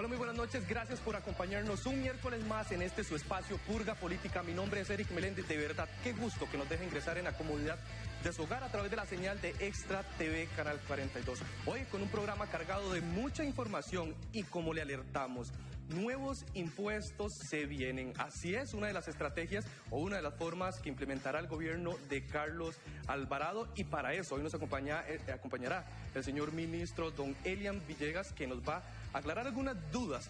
Hola, muy buenas noches, gracias por acompañarnos un miércoles más en este su espacio Purga Política. Mi nombre es Eric Meléndez, de verdad, qué gusto que nos deje ingresar en la comodidad de su hogar a través de la señal de Extra TV Canal 42. Hoy con un programa cargado de mucha información y como le alertamos, nuevos impuestos se vienen. Así es, una de las estrategias o una de las formas que implementará el gobierno de Carlos Alvarado, y para eso hoy nos acompañará el señor ministro don Elian Villegas, que nos va a aclarar algunas dudas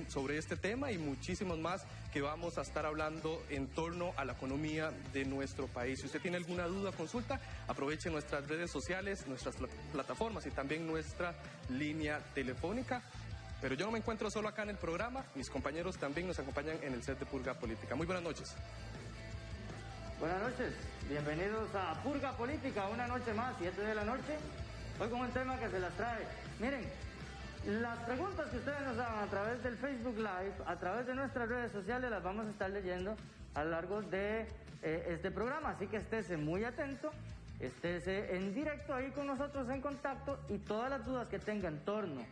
sobre este tema y muchísimos más que vamos a estar hablando en torno a la economía de nuestro país. Si usted tiene alguna duda, consulta, aproveche nuestras redes sociales, nuestras plataformas y también nuestra línea telefónica. Pero yo no me encuentro solo acá en el programa, mis compañeros también nos acompañan en el set de Purga Política. Muy buenas noches. Buenas noches, bienvenidos a Purga Política, una noche más, 7 de la noche. Hoy con un tema que se las trae. Miren, las preguntas que ustedes nos hagan a través del Facebook Live, a través de nuestras redes sociales, las vamos a estar leyendo a lo largo de este programa. Así que estése muy atento, estése en directo ahí con nosotros en contacto, y todas las dudas que tenga en torno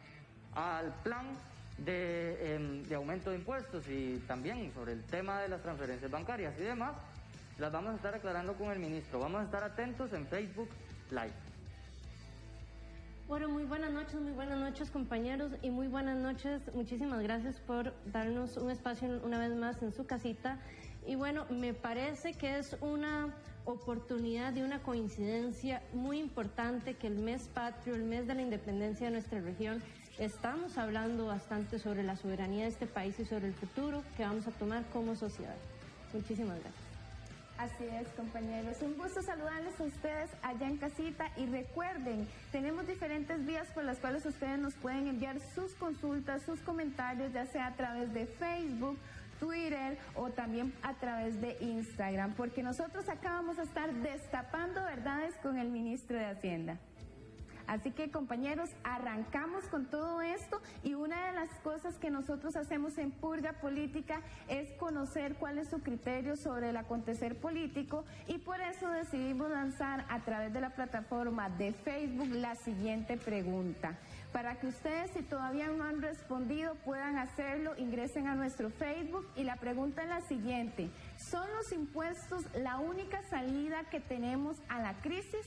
al plan de aumento de impuestos y también sobre el tema de las transferencias bancarias y demás, las vamos a estar aclarando con el ministro. Vamos a estar atentos en Facebook Live. Bueno, muy buenas noches compañeros, y muy buenas noches, muchísimas gracias por darnos un espacio una vez más en su casita. Y bueno, me parece que es una oportunidad y una coincidencia muy importante que el mes patrio, el mes de la independencia de nuestra región, estamos hablando bastante sobre la soberanía de este país y sobre el futuro que vamos a tomar como sociedad. Muchísimas gracias. Así es, compañeros. Un gusto saludarles a ustedes allá en casita, y recuerden, tenemos diferentes vías por las cuales ustedes nos pueden enviar sus consultas, sus comentarios, ya sea a través de Facebook, Twitter o también a través de Instagram, porque nosotros acá vamos a estar destapando verdades con el ministro de Hacienda. Así que, compañeros, arrancamos con todo esto, y una de las cosas que nosotros hacemos en Purga Política es conocer cuál es su criterio sobre el acontecer político, y por eso decidimos lanzar a través de la plataforma de Facebook la siguiente pregunta. Para que ustedes, si todavía no han respondido, puedan hacerlo, ingresen a nuestro Facebook, y la pregunta es la siguiente: ¿son los impuestos la única salida que tenemos a la crisis?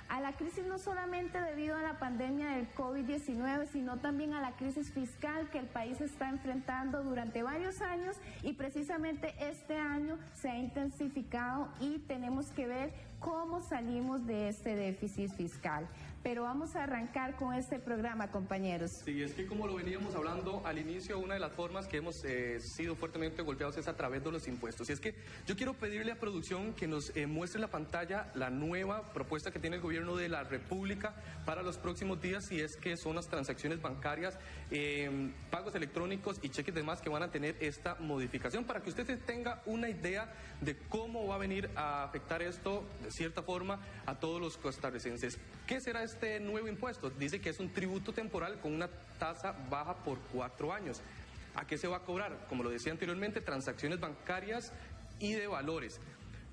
A la crisis no solamente debido a la pandemia del COVID-19, sino también a la crisis fiscal que el país está enfrentando durante varios años, y precisamente este año se ha intensificado y tenemos que ver cómo salimos de este déficit fiscal. Pero vamos a arrancar con este programa, compañeros. Sí, es que como lo veníamos hablando al inicio, una de las formas que hemos sido fuertemente golpeados es a través de los impuestos. Y es que yo quiero pedirle a producción que nos muestre en la pantalla la nueva propuesta que tiene el gobierno de la República para los próximos días, y es que son las transacciones bancarias, pagos electrónicos y cheques demás que van a tener esta modificación, para que usted tenga una idea de cómo va a venir a afectar esto de cierta forma a todos los costarricenses. ¿Qué será este nuevo impuesto? Dice que es un tributo temporal con una tasa baja por 4 años. ¿A qué se va a cobrar? Como lo decía anteriormente, transacciones bancarias y de valores.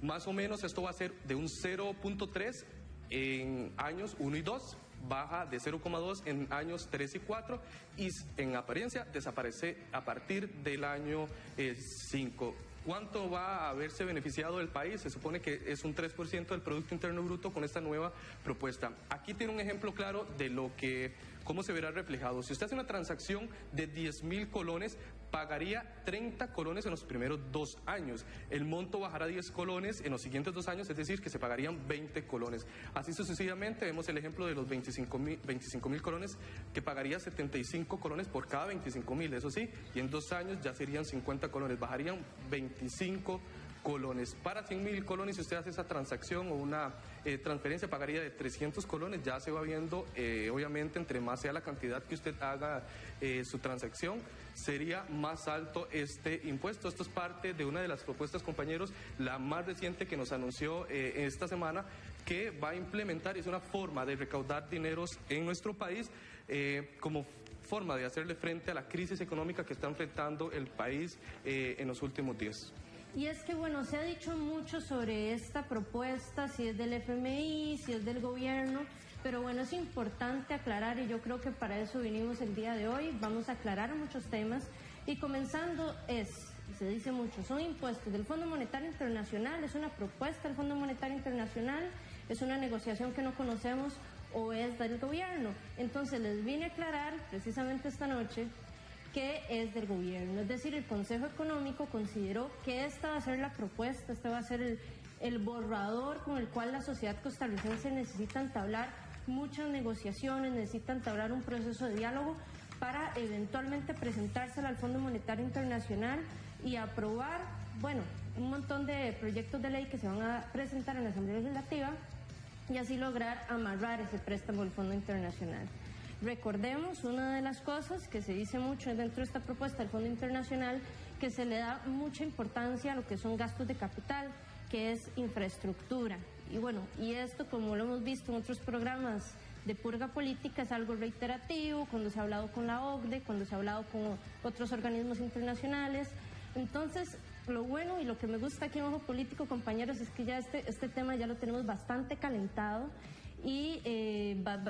Más o menos esto va a ser de un 0.3 en años 1 y 2, baja de 0.2 en años 3 y 4, y en apariencia desaparece a partir del año 5. ¿Cuánto va a haberse beneficiado el país? Se supone que es un 3% del Producto Interno Bruto con esta nueva propuesta. Aquí tiene un ejemplo claro de cómo se verá reflejado. Si usted hace una transacción de 10,000 colones, pagaría 30 colones en los primeros 2 años. El monto bajará 10 colones en los siguientes 2 años, es decir, que se pagarían 20 colones. Así sucesivamente, vemos el ejemplo de los 25,000 colones, que pagaría 75 colones por cada 25,000, eso sí, y en 2 años ya serían 50 colones, bajarían 25 colones. Para 100,000 colones, si usted hace esa transacción o una transferencia, pagaría de 300 colones. Ya se va viendo, obviamente, entre más sea la cantidad que usted haga su transacción, sería más alto este impuesto. Esto es parte de una de las propuestas, compañeros, la más reciente que nos anunció esta semana, que va a implementar, es una forma de recaudar dineros en nuestro país como forma de hacerle frente a la crisis económica que está enfrentando el país en los últimos días. Y es que, bueno, se ha dicho mucho sobre esta propuesta, si es del FMI, si es del gobierno, pero bueno, es importante aclarar y yo creo que para eso vinimos el día de hoy. Vamos a aclarar muchos temas y comenzando se dice mucho, son impuestos del Fondo Monetario Internacional, es una propuesta del Fondo Monetario Internacional, es una negociación que no conocemos o es del gobierno. Entonces les vine a aclarar precisamente esta noche que es del gobierno, es decir, el Consejo Económico consideró que esta va a ser la propuesta, este va a ser el borrador con el cual la sociedad costarricense necesita entablar muchas negociaciones, necesita entablar un proceso de diálogo para eventualmente presentársela al Fondo Monetario Internacional y aprobar, bueno, un montón de proyectos de ley que se van a presentar en la Asamblea Legislativa y así lograr amarrar ese préstamo del Fondo Internacional. Recordemos, una de las cosas que se dice mucho dentro de esta propuesta del Fondo Internacional, que se le da mucha importancia a lo que son gastos de capital, que es infraestructura. Y bueno, y esto, como lo hemos visto en otros programas de purga política, es algo reiterativo, cuando se ha hablado con la OCDE, cuando se ha hablado con otros organismos internacionales. Entonces, lo bueno y lo que me gusta aquí en Ojo Político, compañeros, es que ya este tema ya lo tenemos bastante calentado y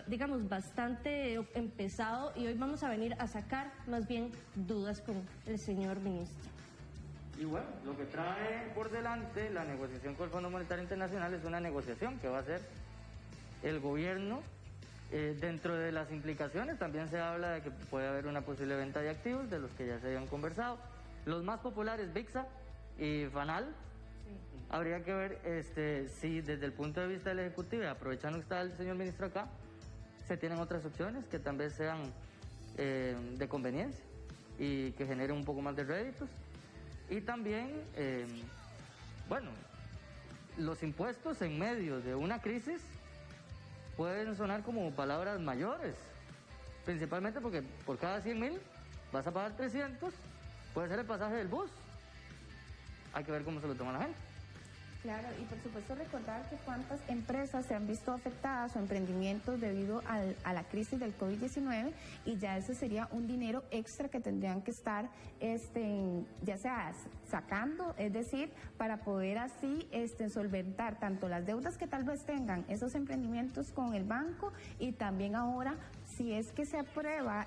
digamos bastante empezado, y hoy vamos a venir a sacar más bien dudas con el señor ministro. Y bueno, lo que trae por delante la negociación con el Fondo Monetario Internacional es una negociación que va a hacer el gobierno. Dentro de las implicaciones también se habla de que puede haber una posible venta de activos de los que ya se habían conversado. Los más populares, VIXA y FANAL. Habría que ver si desde el punto de vista del Ejecutivo, aprovechando que está el señor ministro acá, se tienen otras opciones que también sean de conveniencia y que generen un poco más de réditos. Y también, bueno, los impuestos en medio de una crisis pueden sonar como palabras mayores, principalmente porque por cada 100,000 vas a pagar 300, puede ser el pasaje del bus. Hay que ver cómo se lo toma la gente. Claro, y por supuesto recordar que cuántas empresas se han visto afectadas o emprendimientos debido a la crisis del COVID-19, y ya ese sería un dinero extra que tendrían que estar ya sea sacando, es decir, para poder así solventar tanto las deudas que tal vez tengan esos emprendimientos con el banco, y también ahora, si es que se aprueba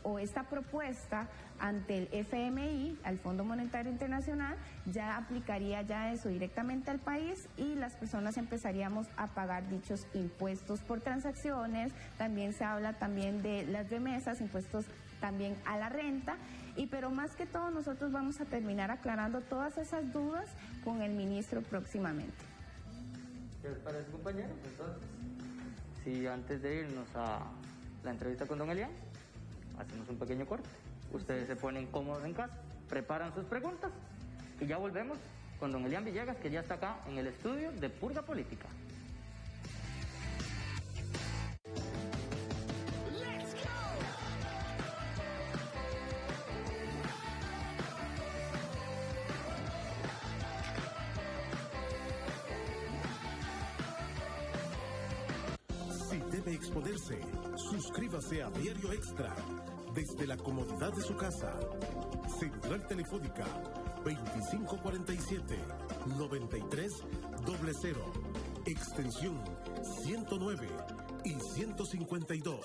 o esta propuesta ante el FMI, al Fondo Monetario Internacional, ya aplicaría ya eso directamente al país y las personas empezaríamos a pagar dichos impuestos por transacciones. También se habla también de las remesas, impuestos también a la renta, pero más que todo nosotros vamos a terminar aclarando todas esas dudas con el ministro próximamente. ¿Qué les parece, compañeros? Entonces, si antes de irnos a la entrevista con don Elian, hacemos un pequeño corte. Ustedes se ponen cómodos en casa, preparan sus preguntas y ya volvemos con don Elian Villegas, que ya está acá en el estudio de Purga Política. Si debe exponerse, suscríbase a Diario Extra desde la comodidad de su casa. Central Telefónica 2547-9300, extensión 109 y 152.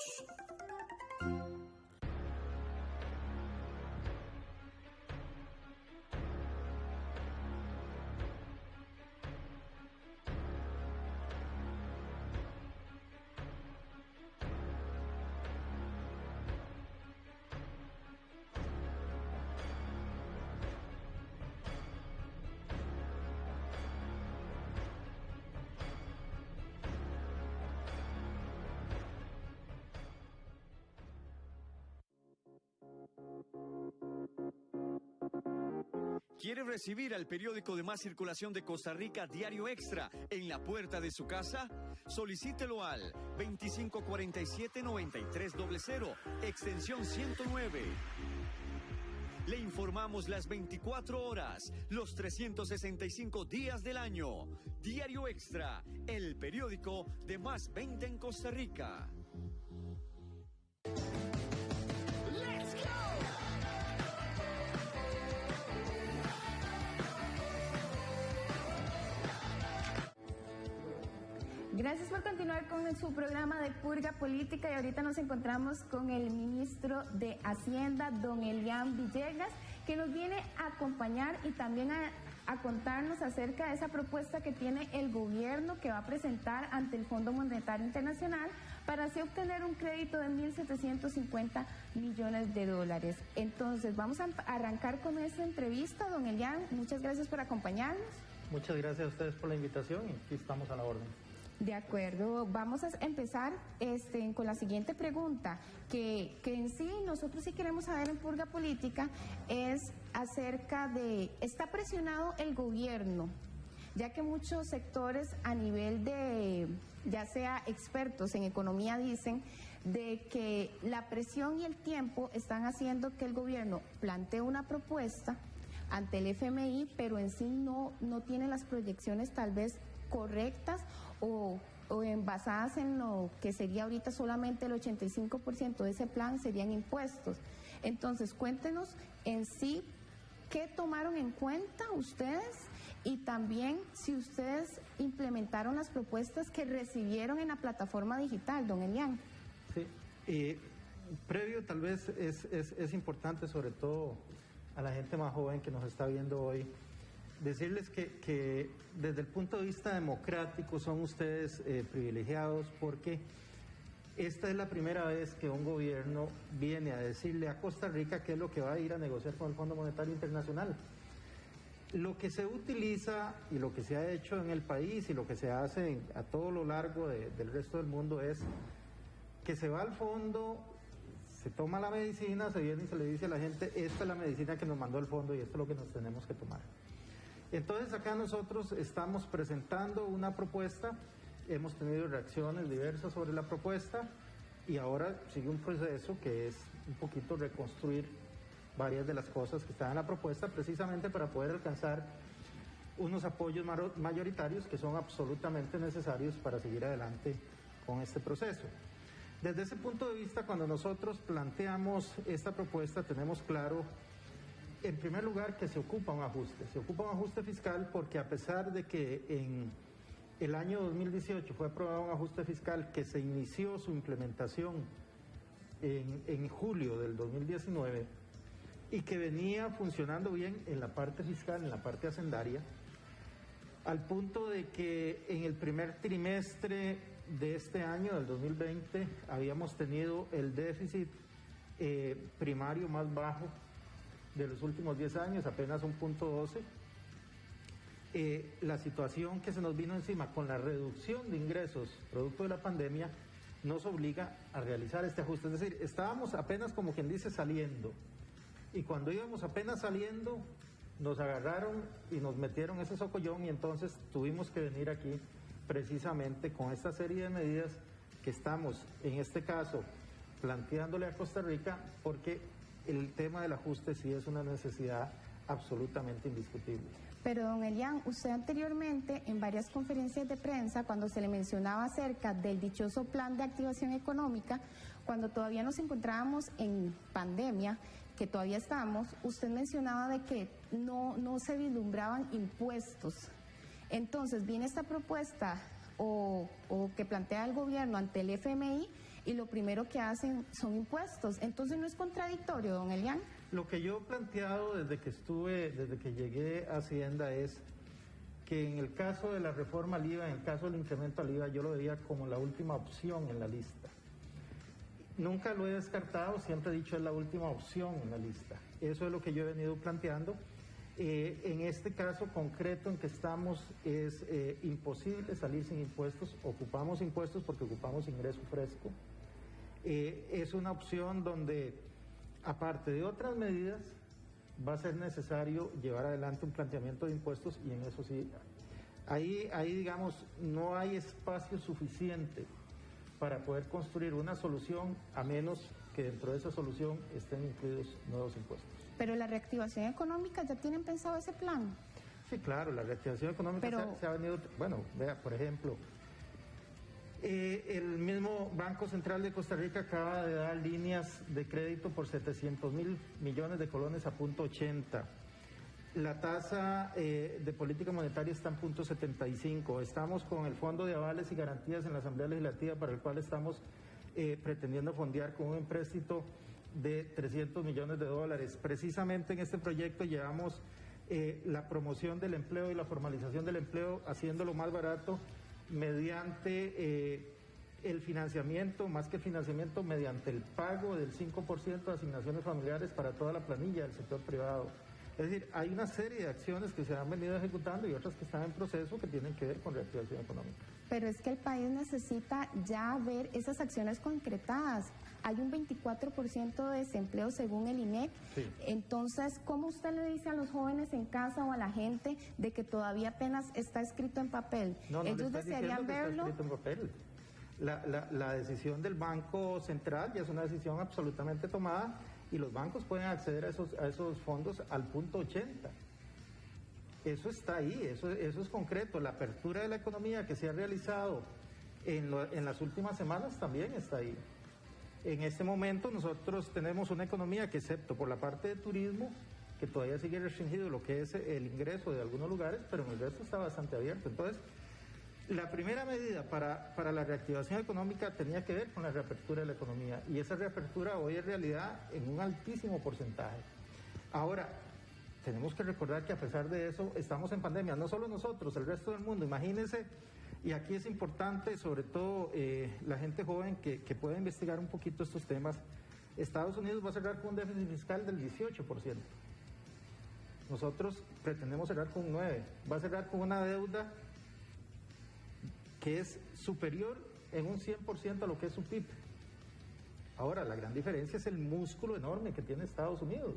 ¿Quiere recibir al periódico de más circulación de Costa Rica, Diario Extra, en la puerta de su casa? Solicítelo al 2547-9300, extensión 109. Le informamos las 24 horas, los 365 días del año. Diario Extra, el periódico de más venta en Costa Rica. Gracias por continuar con su programa de Purga Política, y ahorita nos encontramos con el ministro de Hacienda, don Elian Villegas, que nos viene a acompañar y también a contarnos acerca de esa propuesta que tiene el gobierno, que va a presentar ante el Fondo Monetario Internacional para así obtener un crédito de 1.750 millones de dólares. Entonces, vamos a arrancar con esta entrevista. Don Elian, muchas gracias por acompañarnos. Muchas gracias a ustedes por la invitación y aquí estamos a la orden. De acuerdo, vamos a empezar con la siguiente pregunta, que en sí nosotros sí queremos saber en Purga Política, es acerca de, ¿está presionado el gobierno? Ya que muchos sectores a nivel de, ya sea expertos en economía, dicen de que la presión y el tiempo están haciendo que el gobierno plantee una propuesta ante el FMI, pero en sí no tiene las proyecciones tal vez correctas o basadas en lo que sería ahorita solamente el 85% de ese plan serían impuestos. Entonces, cuéntenos en sí qué tomaron en cuenta ustedes y también si ustedes implementaron las propuestas que recibieron en la plataforma digital, don Elian. Sí, previo tal vez es importante, sobre todo a la gente más joven que nos está viendo hoy, decirles que desde el punto de vista democrático son ustedes privilegiados, porque esta es la primera vez que un gobierno viene a decirle a Costa Rica qué es lo que va a ir a negociar con el Fondo Monetario Internacional. Lo que se utiliza y lo que se ha hecho en el país y lo que se hace a todo lo largo del resto del mundo es que se va al fondo, se toma la medicina, se viene y se le dice a la gente, esta es la medicina que nos mandó el fondo y esto es lo que nos tenemos que tomar. Entonces acá nosotros estamos presentando una propuesta, hemos tenido reacciones diversas sobre la propuesta y ahora sigue un proceso que es un poquito reconstruir varias de las cosas que están en la propuesta, precisamente para poder alcanzar unos apoyos mayoritarios que son absolutamente necesarios para seguir adelante con este proceso. Desde ese punto de vista, cuando nosotros planteamos esta propuesta, tenemos claro, en primer lugar, que se ocupa un ajuste fiscal, porque a pesar de que en el año 2018 fue aprobado un ajuste fiscal que se inició su implementación en julio del 2019 y que venía funcionando bien en la parte fiscal, en la parte hacendaria, al punto de que en el primer trimestre de este año, del 2020, habíamos tenido el déficit primario más bajo de los últimos 10 años, apenas 1.12. La situación que se nos vino encima con la reducción de ingresos producto de la pandemia nos obliga a realizar este ajuste. Es decir, estábamos apenas, como quien dice, saliendo. Y cuando íbamos apenas saliendo, nos agarraron y nos metieron ese socollón y entonces tuvimos que venir aquí precisamente con esta serie de medidas que estamos, en este caso, planteándole a Costa Rica, porque el tema del ajuste sí es una necesidad absolutamente indiscutible. Pero, don Elian, usted anteriormente, en varias conferencias de prensa, cuando se le mencionaba acerca del dichoso plan de activación económica, cuando todavía nos encontrábamos en pandemia, que todavía estamos, usted mencionaba de que no se vislumbraban impuestos. Entonces, viene esta propuesta o que plantea el gobierno ante el FMI y lo primero que hacen son impuestos. Entonces, ¿no es contradictorio, don Elian? Lo que yo he planteado desde que llegué a Hacienda es que en el caso de la reforma al IVA, en el caso del incremento al IVA, yo lo veía como la última opción en la lista. Nunca lo he descartado, siempre he dicho es la última opción en la lista. Eso es lo que yo he venido planteando. En este caso concreto en que estamos es imposible salir sin impuestos. Ocupamos impuestos porque ocupamos ingreso fresco. Es una opción donde, aparte de otras medidas, va a ser necesario llevar adelante un planteamiento de impuestos y en eso sí, ahí digamos, no hay espacio suficiente para poder construir una solución a menos que dentro de esa solución estén incluidos nuevos impuestos. Pero la reactivación económica, ¿ya tienen pensado ese plan? Sí, claro, la reactivación económica se ha venido, bueno, vea, por ejemplo, el mismo Banco Central de Costa Rica acaba de dar líneas de crédito por 700.000 millones de colones a 0.80. La tasa de política monetaria está en 0.75. Estamos con el Fondo de Avales y Garantías en la Asamblea Legislativa, para el cual estamos pretendiendo fondear con un empréstito de $300 millones. Precisamente en este proyecto llevamos la promoción del empleo y la formalización del empleo, haciéndolo más barato mediante el financiamiento, más que el financiamiento, mediante el pago del 5% de asignaciones familiares para toda la planilla del sector privado. Es decir, hay una serie de acciones que se han venido ejecutando y otras que están en proceso que tienen que ver con reactivación económica. Pero es que el país necesita ya ver esas acciones concretadas. Hay un 24% de desempleo según el INEC. Sí. Entonces, ¿cómo usted le dice a los jóvenes en casa o a la gente de que todavía apenas está escrito en papel? No, Ellos le estoy desearían diciendo que verlo. está escrito en papel. La decisión del Banco Central ya es una decisión absolutamente tomada y los bancos pueden acceder a esos fondos al punto 80. Eso está ahí, eso es concreto. La apertura de la economía que se ha realizado en las últimas semanas también está ahí. En este momento nosotros tenemos una economía que, excepto por la parte de turismo, que todavía sigue restringido lo que es el ingreso de algunos lugares, pero en el resto está bastante abierto. Entonces, la primera medida para la reactivación económica tenía que ver con la reapertura de la economía, y esa reapertura hoy es realidad en un altísimo porcentaje. Ahora, tenemos que recordar que a pesar de eso estamos en pandemia, no solo nosotros, el resto del mundo. Imagínense, y aquí es importante, sobre todo la gente joven que pueda investigar un poquito estos temas. Estados Unidos va a cerrar con un déficit fiscal del 18%. Nosotros pretendemos cerrar con un 9%. Va a cerrar con una deuda que es superior en un 100% a lo que es su PIB. Ahora, la gran diferencia es el músculo enorme que tiene Estados Unidos,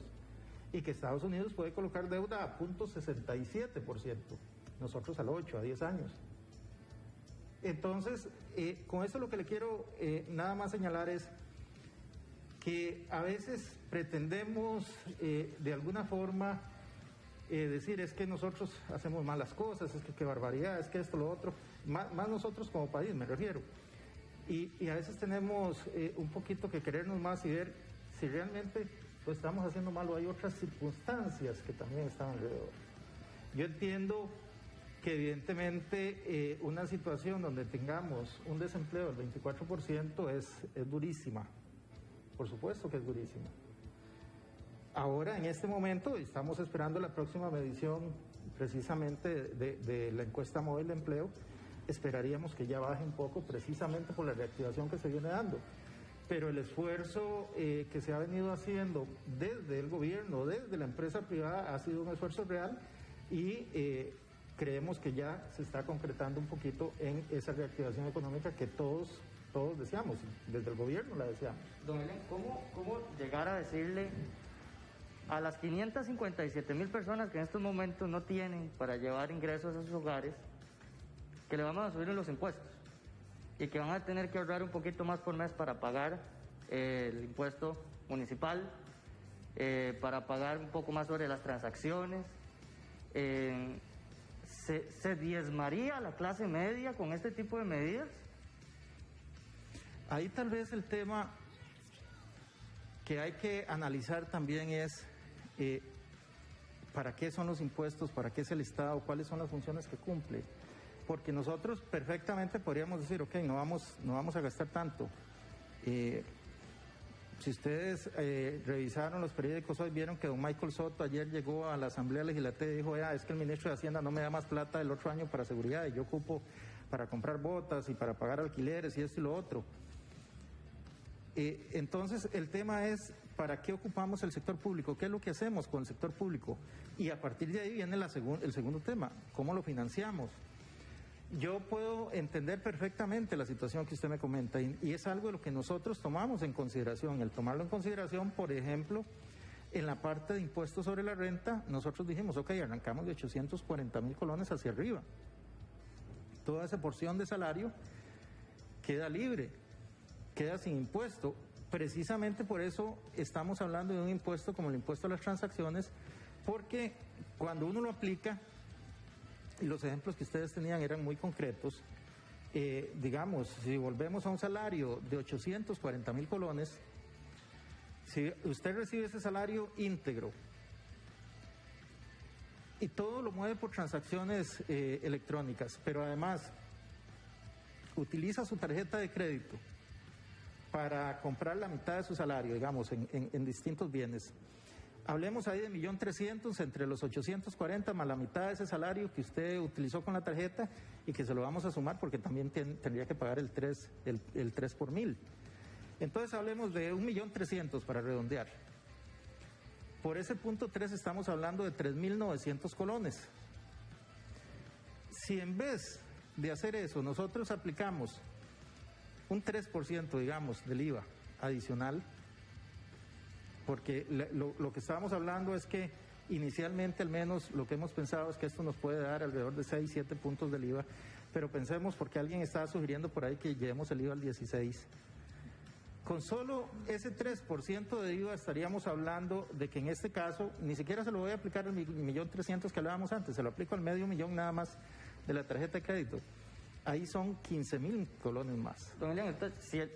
y que Estados Unidos puede colocar deuda a 0.67%, nosotros al 8%, a 10 años. Entonces, con esto lo que le quiero nada más señalar es que a veces pretendemos de alguna forma decir, es que nosotros hacemos malas cosas, es que qué barbaridad, es que esto, lo otro, más nosotros como país me refiero, y a veces tenemos un poquito que querernos más y ver si realmente lo estamos haciendo mal o hay otras circunstancias que también están alrededor. Yo entiendo que evidentemente una situación donde tengamos un desempleo del 24% es durísima, por supuesto que es durísima. Ahora, en este momento, estamos esperando la próxima medición precisamente de la encuesta móvil de empleo. Esperaríamos que ya baje un poco precisamente por la reactivación que se viene dando. Pero el esfuerzo que se ha venido haciendo desde el gobierno, desde la empresa privada, ha sido un esfuerzo real, y creemos que ya se está concretando un poquito en esa reactivación económica que todos deseamos, desde el gobierno la deseamos. Don Elian, ¿cómo llegar a decirle a las 557,000 personas que en estos momentos no tienen para llevar ingresos a sus hogares que le vamos a subir los impuestos y que van a tener que ahorrar un poquito más por mes para pagar el impuesto municipal, para pagar un poco más sobre las transacciones? ¿Se diezmaría la clase media con este tipo de medidas? Ahí tal vez el tema que hay que analizar también es ¿para qué son los impuestos? ¿Para qué es el Estado? ¿Cuáles son las funciones que cumple? Porque nosotros perfectamente podríamos decir, ok, no vamos a gastar tanto. Si ustedes revisaron los periódicos hoy, vieron que don Michael Soto ayer llegó a la Asamblea Legislativa y dijo, es que el ministro de Hacienda no me da más plata el otro año para seguridad, y yo ocupo para comprar botas y para pagar alquileres y esto y lo otro. Entonces, el tema es, ¿para qué ocupamos el sector público? ¿Qué es lo que hacemos con el sector público? Y a partir de ahí viene el segundo tema, ¿cómo lo financiamos? Yo puedo entender perfectamente la situación que usted me comenta, y es algo de lo que nosotros tomamos en consideración. El tomarlo en consideración, por ejemplo, en la parte de impuestos sobre la renta, nosotros dijimos, ok, arrancamos de 840,000 colones hacia arriba. Toda esa porción de salario queda libre, queda sin impuesto. Precisamente por eso estamos hablando de un impuesto como el impuesto a las transacciones, porque cuando uno lo aplica, y los ejemplos que ustedes tenían eran muy concretos, digamos, si volvemos a un salario de 840,000 colones, si usted recibe ese salario íntegro y todo lo mueve por transacciones electrónicas, pero además utiliza su tarjeta de crédito para comprar la mitad de su salario, digamos, en distintos bienes. Hablemos ahí de 1.300.000 entre los 840 más la mitad de ese salario que usted utilizó con la tarjeta y que se lo vamos a sumar porque también tendría que pagar el 3 por mil. Entonces hablemos de 1.300.000 para redondear. Por ese punto 3 estamos hablando de 3.900 colones. Si en vez de hacer eso nosotros aplicamos un 3%, digamos, del IVA adicional, porque lo que estábamos hablando es que inicialmente al menos lo que hemos pensado es que esto nos puede dar alrededor de 6, 7 puntos del IVA, pero pensemos porque alguien estaba sugiriendo por ahí que llevemos el IVA al 16. Con solo ese 3% de IVA estaríamos hablando de que en este caso ni siquiera se lo voy a aplicar al 1.300.000 que hablábamos antes, se lo aplico al $500,000 nada más de la tarjeta de crédito. Ahí son 15.000 colones más. Don Elian, entonces,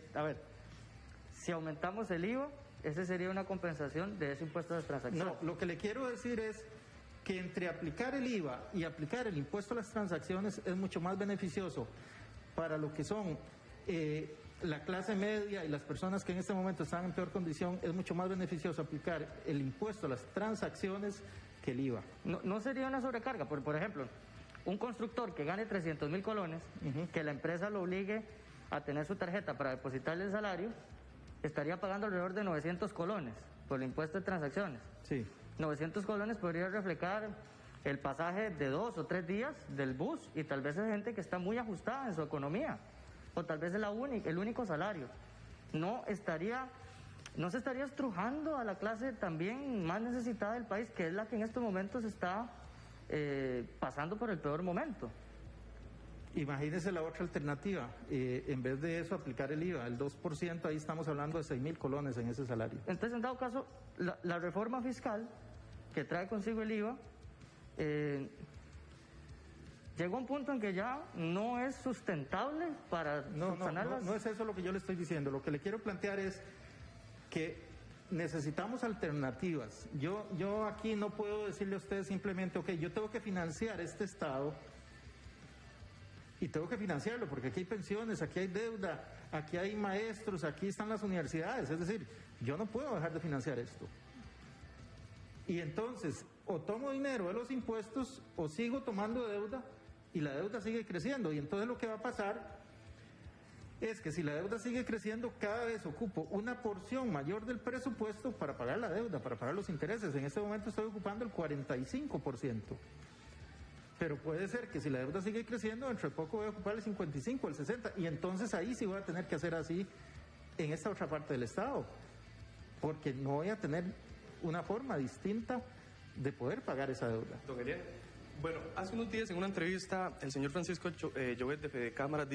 si aumentamos el IVA, ese sería una compensación de ese impuesto a las transacciones. No, lo que le quiero decir es que entre aplicar el IVA y aplicar el impuesto a las transacciones es mucho más beneficioso para lo que son la clase media y las personas que en este momento están en peor condición, es mucho más beneficioso aplicar el impuesto a las transacciones que el IVA. No sería una sobrecarga, por ejemplo, un constructor que gane 300.000 colones, que la empresa lo obligue a tener su tarjeta para depositarle el salario, estaría pagando alrededor de 900 colones por el impuesto de transacciones. Sí. 900 colones podría reflejar el pasaje de 2 o 3 días del bus y tal vez es gente que está muy ajustada en su economía o tal vez es el único salario. No se estaría estrujando a la clase también más necesitada del país, que es la que en estos momentos está pasando por el peor momento. Imagínese la otra alternativa, en vez de eso aplicar el IVA, el 2%, ahí estamos hablando de 6.000 colones en ese salario. Entonces, en dado caso, la reforma fiscal que trae consigo el IVA llegó a un punto en que ya no es sustentable para subsanar las... No es eso lo que yo le estoy diciendo. Lo que le quiero plantear es que necesitamos alternativas. Yo aquí no puedo decirle a ustedes simplemente, ok, yo tengo que financiar este Estado y tengo que financiarlo porque aquí hay pensiones, aquí hay deuda, aquí hay maestros, aquí están las universidades. Es decir, yo no puedo dejar de financiar esto. Y entonces, o tomo dinero de los impuestos o sigo tomando deuda y la deuda sigue creciendo. Y entonces lo que va a pasar es que si la deuda sigue creciendo, cada vez ocupo una porción mayor del presupuesto para pagar la deuda, para pagar los intereses. En este momento estoy ocupando el 45%. Pero puede ser que si la deuda sigue creciendo, dentro de poco voy a ocupar el 55, el 60, y entonces ahí sí voy a tener que hacer así en esta otra parte del Estado, porque no voy a tener una forma distinta de poder pagar esa deuda. Don Elian, bueno, hace unos días en una entrevista el señor Francisco Llobet de Fede Cámaras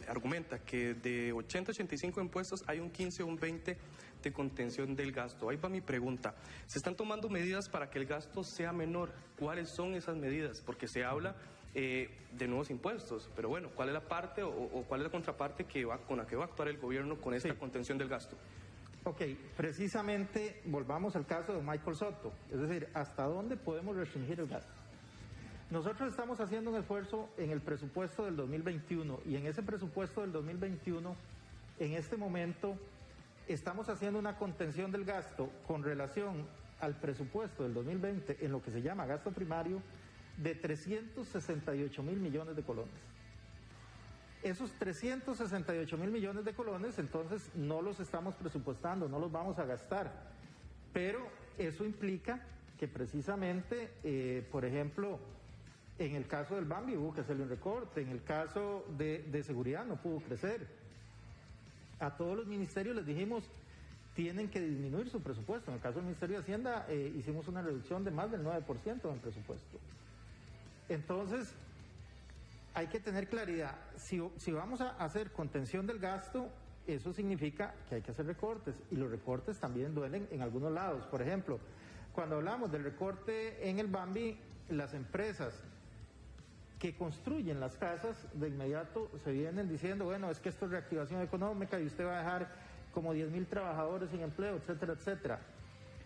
argumenta que de 80-85 impuestos hay un 15 o un 20 de contención del gasto. Ahí va mi pregunta. ¿Se están tomando medidas para que el gasto sea menor? ¿Cuáles son esas medidas? Porque se habla de nuevos impuestos, pero bueno, ¿cuál es la parte o cuál es la contraparte con la que va a actuar el gobierno con esta contención del gasto? Ok, precisamente volvamos al caso de Michael Soto, es decir, ¿hasta dónde podemos restringir el gasto? Nosotros estamos haciendo un esfuerzo en el presupuesto del 2021 y en ese presupuesto del 2021, en este momento, estamos haciendo una contención del gasto con relación al presupuesto del 2020 en lo que se llama gasto primario de 368.000 millones de colones. Esos 368.000 millones de colones, entonces, no los estamos presupuestando, no los vamos a gastar. Pero eso implica que precisamente, por ejemplo, en el caso del Bambi hubo que hacerle un recorte, en el caso de seguridad no pudo crecer. A todos los ministerios les dijimos, tienen que disminuir su presupuesto. En el caso del Ministerio de Hacienda hicimos una reducción de más del 9% en el presupuesto. Entonces, hay que tener claridad, si vamos a hacer contención del gasto, eso significa que hay que hacer recortes, y los recortes también duelen en algunos lados. Por ejemplo, cuando hablamos del recorte en el Bambi, las empresas que construyen las casas de inmediato se vienen diciendo, bueno, es que esto es reactivación económica y usted va a dejar como 10.000 trabajadores sin empleo, etcétera, etcétera.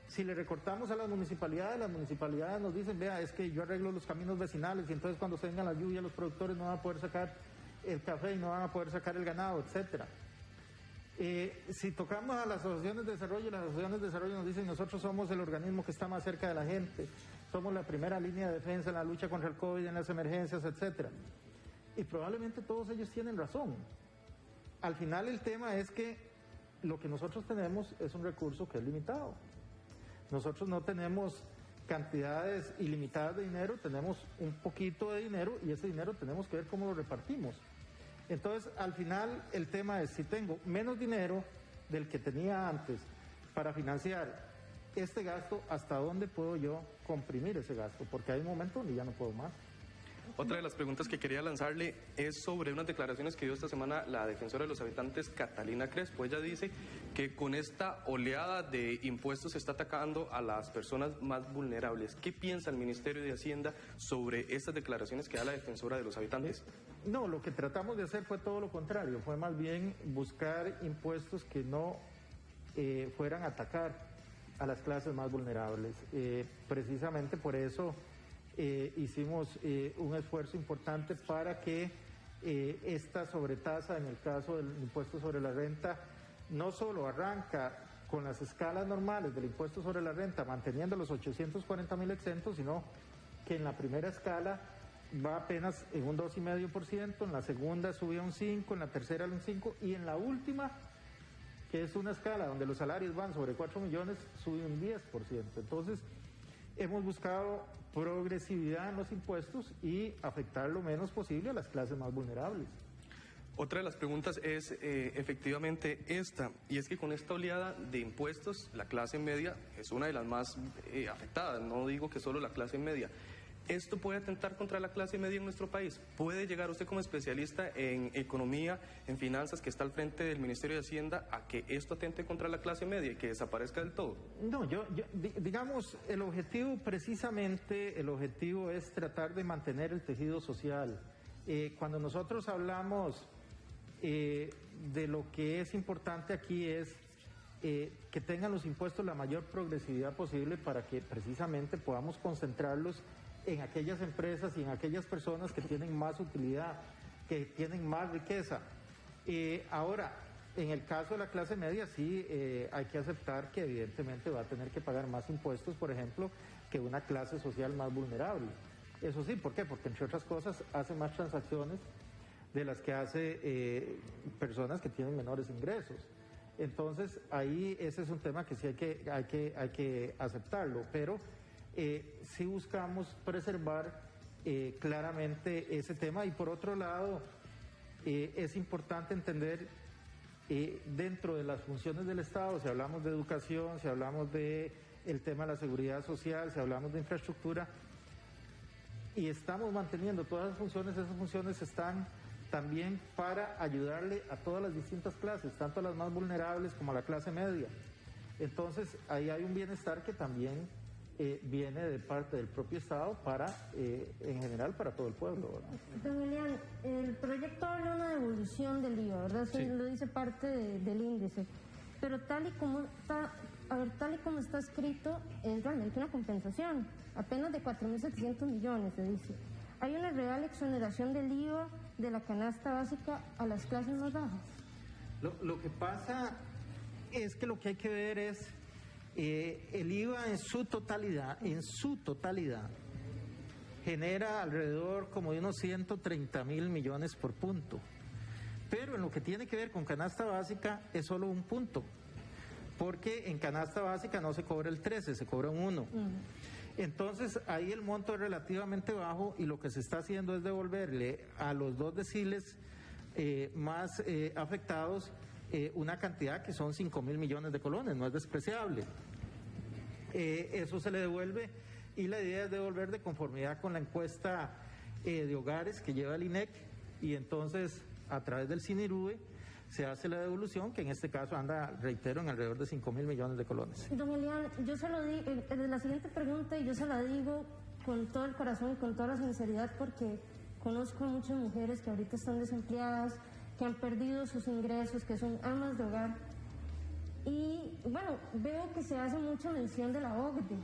Si le recortamos a las municipalidades nos dicen, vea, es que yo arreglo los caminos vecinales y entonces cuando se venga la lluvia los productores no van a poder sacar el café y no van a poder sacar el ganado, etcétera. Si tocamos a las asociaciones de desarrollo, las asociaciones de desarrollo nos dicen, nosotros somos el organismo que está más cerca de la gente, somos la primera línea de defensa en la lucha contra el COVID, en las emergencias, etcétera. Y probablemente todos ellos tienen razón. Al final el tema es que lo que nosotros tenemos es un recurso que es limitado. Nosotros no tenemos cantidades ilimitadas de dinero, tenemos un poquito de dinero y ese dinero tenemos que ver cómo lo repartimos. Entonces, al final, el tema es, si tengo menos dinero del que tenía antes para financiar este gasto, ¿hasta dónde puedo yo comprimir ese gasto? Porque hay un momento donde ya no puedo más. Otra de las preguntas que quería lanzarle es sobre unas declaraciones que dio esta semana la defensora de los habitantes, Catalina Crespo. Ella dice que con esta oleada de impuestos se está atacando a las personas más vulnerables. ¿Qué piensa el Ministerio de Hacienda sobre estas declaraciones que da la defensora de los habitantes? No, lo que tratamos de hacer fue todo lo contrario, fue más bien buscar impuestos que no fueran a atacar a las clases más vulnerables. Precisamente por eso hicimos un esfuerzo importante para que esta sobretasa, en el caso del impuesto sobre la renta, no solo arranca con las escalas normales del impuesto sobre la renta, manteniendo los 840.000 exentos, sino que en la primera escala va apenas en un 2,5%, en la segunda sube a un 5%, en la tercera a un 5%, y en la última, que es una escala donde los salarios van sobre 4 millones, sube un 10%. Entonces, hemos buscado progresividad en los impuestos y afectar lo menos posible a las clases más vulnerables. Otra de las preguntas es efectivamente esta, y es que con esta oleada de impuestos, la clase media es una de las más afectadas, no digo que solo la clase media. ¿Esto puede atentar contra la clase media en nuestro país? ¿Puede llegar usted como especialista en economía, en finanzas, que está al frente del Ministerio de Hacienda, a que esto atente contra la clase media y que desaparezca del todo? No, digamos, el objetivo es tratar de mantener el tejido social. Cuando nosotros hablamos de lo que es importante aquí es que tengan los impuestos la mayor progresividad posible para que precisamente podamos concentrarlos en aquellas empresas y en aquellas personas que tienen más utilidad, que tienen más riqueza. Ahora, en el caso de la clase media sí hay que aceptar que evidentemente va a tener que pagar más impuestos, por ejemplo, que una clase social más vulnerable. Eso sí, ¿por qué? Porque entre otras cosas hace más transacciones de las que hace personas que tienen menores ingresos. Entonces ahí ese es un tema que sí hay que aceptarlo, pero sí buscamos preservar claramente ese tema. Y por otro lado es importante entender dentro de las funciones del Estado, si hablamos de educación, si hablamos de el tema de la seguridad social, si hablamos de infraestructura, y estamos manteniendo todas esas funciones están también para ayudarle a todas las distintas clases, tanto a las más vulnerables como a la clase media. Entonces ahí hay un bienestar que también viene de parte del propio Estado para, en general, para todo el pueblo, ¿verdad? Don Elian, el proyecto habla de una devolución del IVA, ¿verdad? Sí. Lo dice parte del índice, pero tal y como está escrito, es realmente una compensación, apenas de 4.700 millones, se dice. ¿Hay una real exoneración del IVA de la canasta básica a las clases más bajas? Lo que pasa es que lo que hay que ver es el IVA en su totalidad, genera alrededor como de unos 130.000 millones por punto. Pero en lo que tiene que ver con canasta básica es solo un punto, porque en canasta básica no se cobra el 13, se cobra un 1. Entonces ahí el monto es relativamente bajo y lo que se está haciendo es devolverle a los 2 deciles más afectados una cantidad que son 5.000 millones de colones, no es despreciable. Eso se le devuelve y la idea es devolver de conformidad con la encuesta de hogares que lleva el INEC, y entonces a través del CINIRUE se hace la devolución, que en este caso anda, reitero, en alrededor de 5.000 millones de colones. Don Elian, yo se lo digo, la siguiente pregunta, y yo se la digo con todo el corazón y con toda la sinceridad, porque conozco a muchas mujeres que ahorita están desempleadas, que han perdido sus ingresos, que son amas de hogar, Y bueno, veo que se hace mucha mención de la OCDE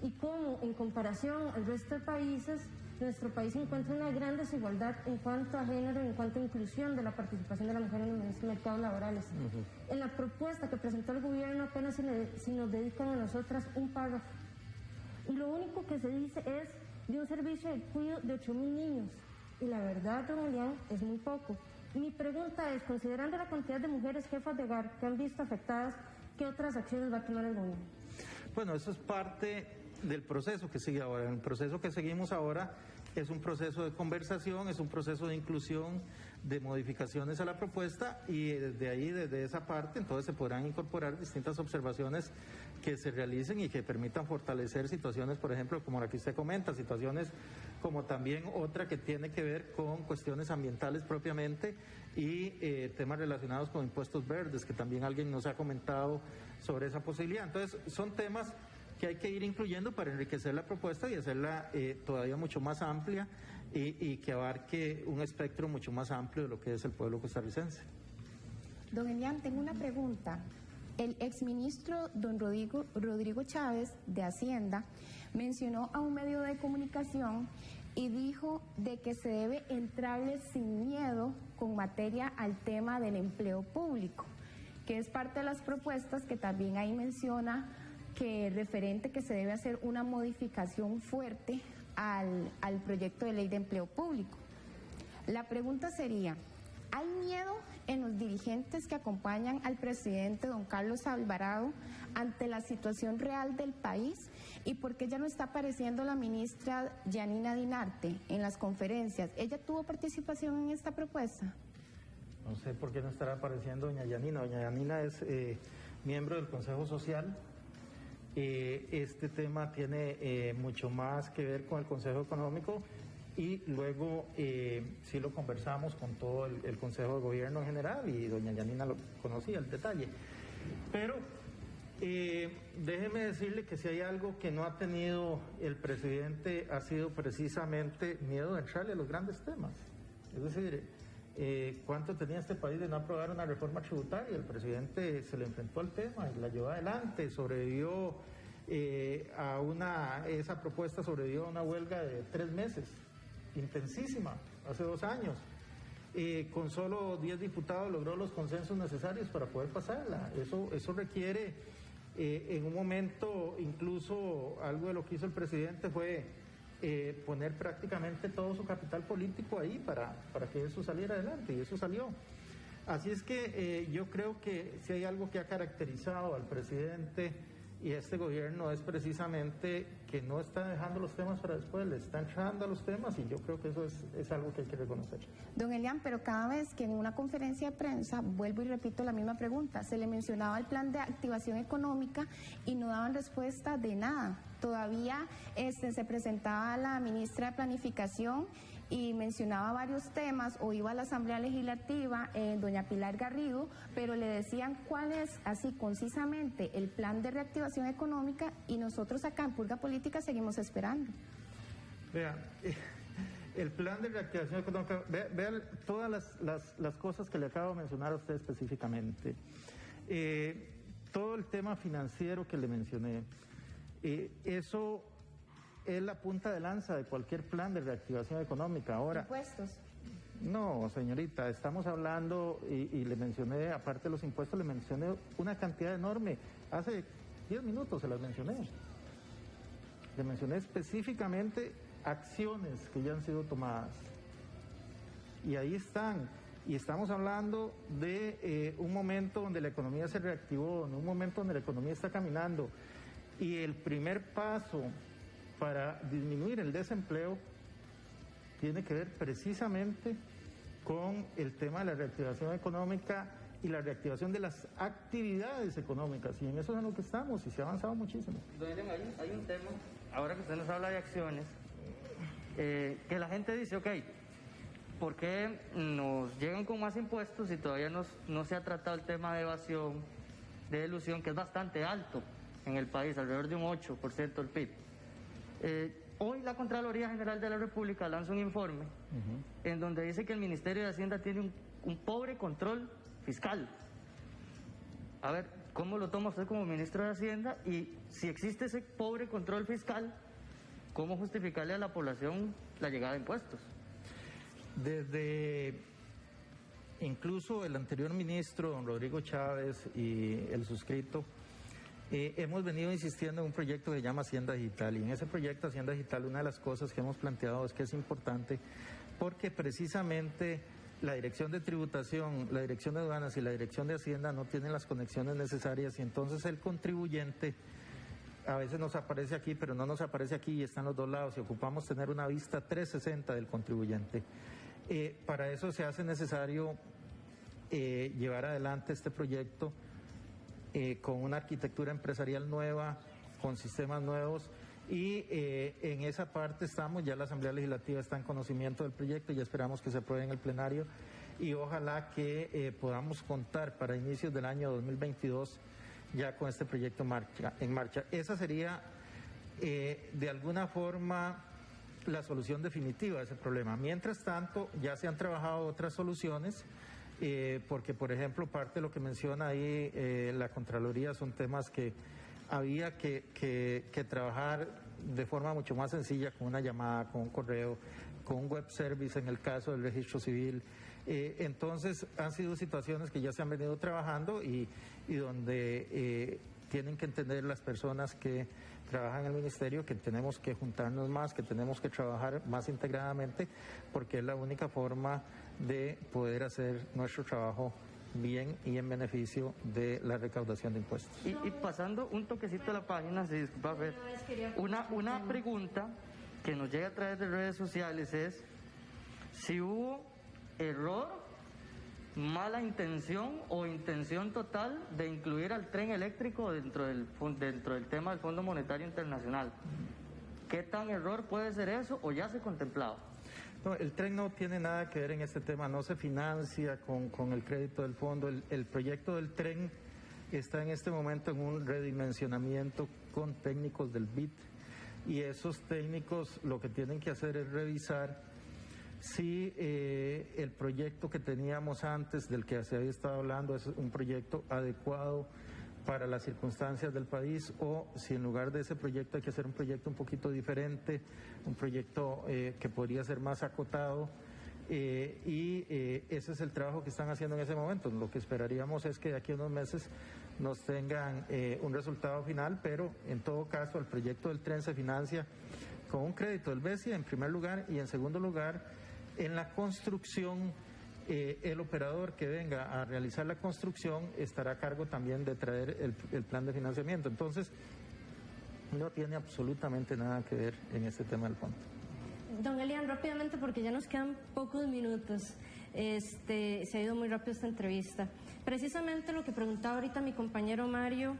y cómo en comparación al resto de países, nuestro país encuentra una gran desigualdad en cuanto a género, en cuanto a inclusión de la participación de la mujer en los mercados laborales. En la propuesta que presentó el gobierno apenas si nos dedican a nosotras un párrafo. Y lo único que se dice es de un servicio de cuidado de 8,000 niños. Y la verdad, don Elian, es muy poco. Mi pregunta es, considerando la cantidad de mujeres jefas de hogar que han visto afectadas, ¿qué otras acciones va a tomar el gobierno? Bueno, eso es parte del proceso que sigue ahora. El proceso que seguimos ahora es un proceso de conversación, es un proceso de inclusión, de modificaciones a la propuesta, y desde ahí, desde esa parte, entonces se podrán incorporar distintas observaciones que se realicen y que permitan fortalecer situaciones, por ejemplo, como la que usted comenta, situaciones como también otra que tiene que ver con cuestiones ambientales propiamente y temas relacionados con impuestos verdes, que también alguien nos ha comentado sobre esa posibilidad. Entonces, son temas que hay que ir incluyendo para enriquecer la propuesta y hacerla todavía mucho más amplia y que abarque un espectro mucho más amplio de lo que es el pueblo costarricense. Don Elian, tengo una pregunta. El exministro don Rodrigo Chávez de Hacienda mencionó a un medio de comunicación y dijo de que se debe entrarle sin miedo con materia al tema del empleo público, que es parte de las propuestas que también ahí menciona que referente que se debe hacer una modificación fuerte al proyecto de ley de empleo público. La pregunta sería, ¿hay miedo en los dirigentes que acompañan al presidente don Carlos Alvarado ante la situación real del país? ¿Y por qué ya no está apareciendo la ministra Yanina Dinarte en las conferencias? ¿Ella tuvo participación en esta propuesta? No sé por qué no estará apareciendo doña Yanina. Doña Yanina es miembro del Consejo Social. Este tema tiene mucho más que ver con el Consejo Económico y luego sí lo conversamos con todo el Consejo de Gobierno en general y doña Yanina lo conocía el detalle. Pero déjeme decirle que si hay algo que no ha tenido el presidente ha sido precisamente miedo de entrarle a los grandes temas. Es decir, ¿cuánto tenía este país de no aprobar una reforma tributaria? El presidente se le enfrentó al tema y la llevó adelante, sobrevivió esa propuesta sobrevivió a una huelga de 3 meses, intensísima, hace 2 años. Con solo 10 diputados logró los consensos necesarios para poder pasarla. Eso requiere, en un momento, incluso algo de lo que hizo el presidente fue poner prácticamente todo su capital político ahí para que eso saliera adelante, y eso salió. Así es que yo creo que si hay algo que ha caracterizado al presidente y a este gobierno es precisamente que no está dejando los temas para después, le está entrando a los temas, y yo creo que eso es algo que hay que reconocer. Don Elian, pero cada vez que en una conferencia de prensa, vuelvo y repito la misma pregunta, se le mencionaba el plan de activación económica y no daban respuesta de nada. Todavía se presentaba la ministra de Planificación y mencionaba varios temas, o iba a la Asamblea Legislativa, doña Pilar Garrido, pero le decían cuál es, así concisamente, el plan de reactivación económica, y nosotros acá en Purga Política seguimos esperando. Vean, el plan de reactivación económica, vean todas las cosas que le acabo de mencionar a usted específicamente. Todo el tema financiero que le mencioné, eso es la punta de lanza de cualquier plan de reactivación económica. Ahora, ¿impuestos? No, señorita, estamos hablando, y le mencioné, aparte de los impuestos, le mencioné una cantidad enorme. Hace 10 minutos se las mencioné. Le mencioné específicamente acciones que ya han sido tomadas. Y ahí están. Y estamos hablando de un momento donde la economía se reactivó, en un momento donde la economía está caminando. Y el primer paso para disminuir el desempleo tiene que ver precisamente con el tema de la reactivación económica y la reactivación de las actividades económicas, y en eso es en lo que estamos, y se ha avanzado muchísimo. Hay un tema, ahora que usted nos habla de acciones, que la gente dice, ok, ¿por qué nos llegan con más impuestos si todavía no se ha tratado el tema de evasión, de elusión, que es bastante alto en el país, alrededor de un 8% del PIB? Hoy la Contraloría General de la República lanza un informe en donde dice que el Ministerio de Hacienda tiene un pobre control fiscal. A ver, ¿cómo lo toma usted como ministro de Hacienda? Y si existe ese pobre control fiscal, ¿cómo justificarle a la población la llegada de impuestos? Desde incluso el anterior ministro, don Rodrigo Chávez, y el suscrito, hemos venido insistiendo en un proyecto que se llama Hacienda Digital. Y en ese proyecto Hacienda Digital, una de las cosas que hemos planteado es que es importante porque precisamente la Dirección de Tributación, la Dirección de Aduanas y la Dirección de Hacienda no tienen las conexiones necesarias, y entonces el contribuyente a veces nos aparece aquí, pero no nos aparece aquí, y está en los dos lados, y ocupamos tener una vista 360 del contribuyente. Para eso se hace necesario llevar adelante este proyecto con una arquitectura empresarial nueva, con sistemas nuevos, y en esa parte estamos. Ya la Asamblea Legislativa está en conocimiento del proyecto y esperamos que se apruebe en el plenario, y ojalá que podamos contar para inicios del año 2022 ya con este proyecto en marcha. Esa sería de alguna forma la solución definitiva a ese problema. Mientras tanto, ya se han trabajado otras soluciones, porque por ejemplo parte de lo que menciona ahí la Contraloría son temas que había que trabajar de forma mucho más sencilla, con una llamada, con un correo, con un web service en el caso del registro civil. Entonces han sido situaciones que ya se han venido trabajando y donde tienen que entender las personas que trabajan en el ministerio que tenemos que juntarnos más, que tenemos que trabajar más integradamente, porque es la única forma de poder hacer nuestro trabajo bien y en beneficio de la recaudación de impuestos. Y pasando un toquecito a la página, si disculpa, Fer, una pregunta que nos llega a través de redes sociales es si hubo error, mala intención o intención total de incluir al tren eléctrico dentro del tema del Fondo Monetario Internacional. ¿Qué tan error puede ser eso o ya se contemplaba? No, el tren no tiene nada que ver en este tema, no se financia con el crédito del fondo. El proyecto del tren está en este momento en un redimensionamiento con técnicos del BID, y esos técnicos lo que tienen que hacer es revisar si el proyecto que teníamos antes, del que se había estado hablando, es un proyecto adecuado para las circunstancias del país, o si en lugar de ese proyecto hay que hacer un proyecto un poquito diferente, un proyecto que podría ser más acotado, y ese es el trabajo que están haciendo en ese momento. Lo que esperaríamos es que de aquí a unos meses nos tengan un resultado final, pero en todo caso el proyecto del tren se financia con un crédito del BESIA en primer lugar, y en segundo lugar en la construcción. El operador que venga a realizar la construcción estará a cargo también de traer el plan de financiamiento. Entonces, no tiene absolutamente nada que ver en este tema del fondo. Don Elian, rápidamente, porque ya nos quedan pocos minutos. Se ha ido muy rápido esta entrevista. Precisamente lo que preguntaba ahorita mi compañero Mario,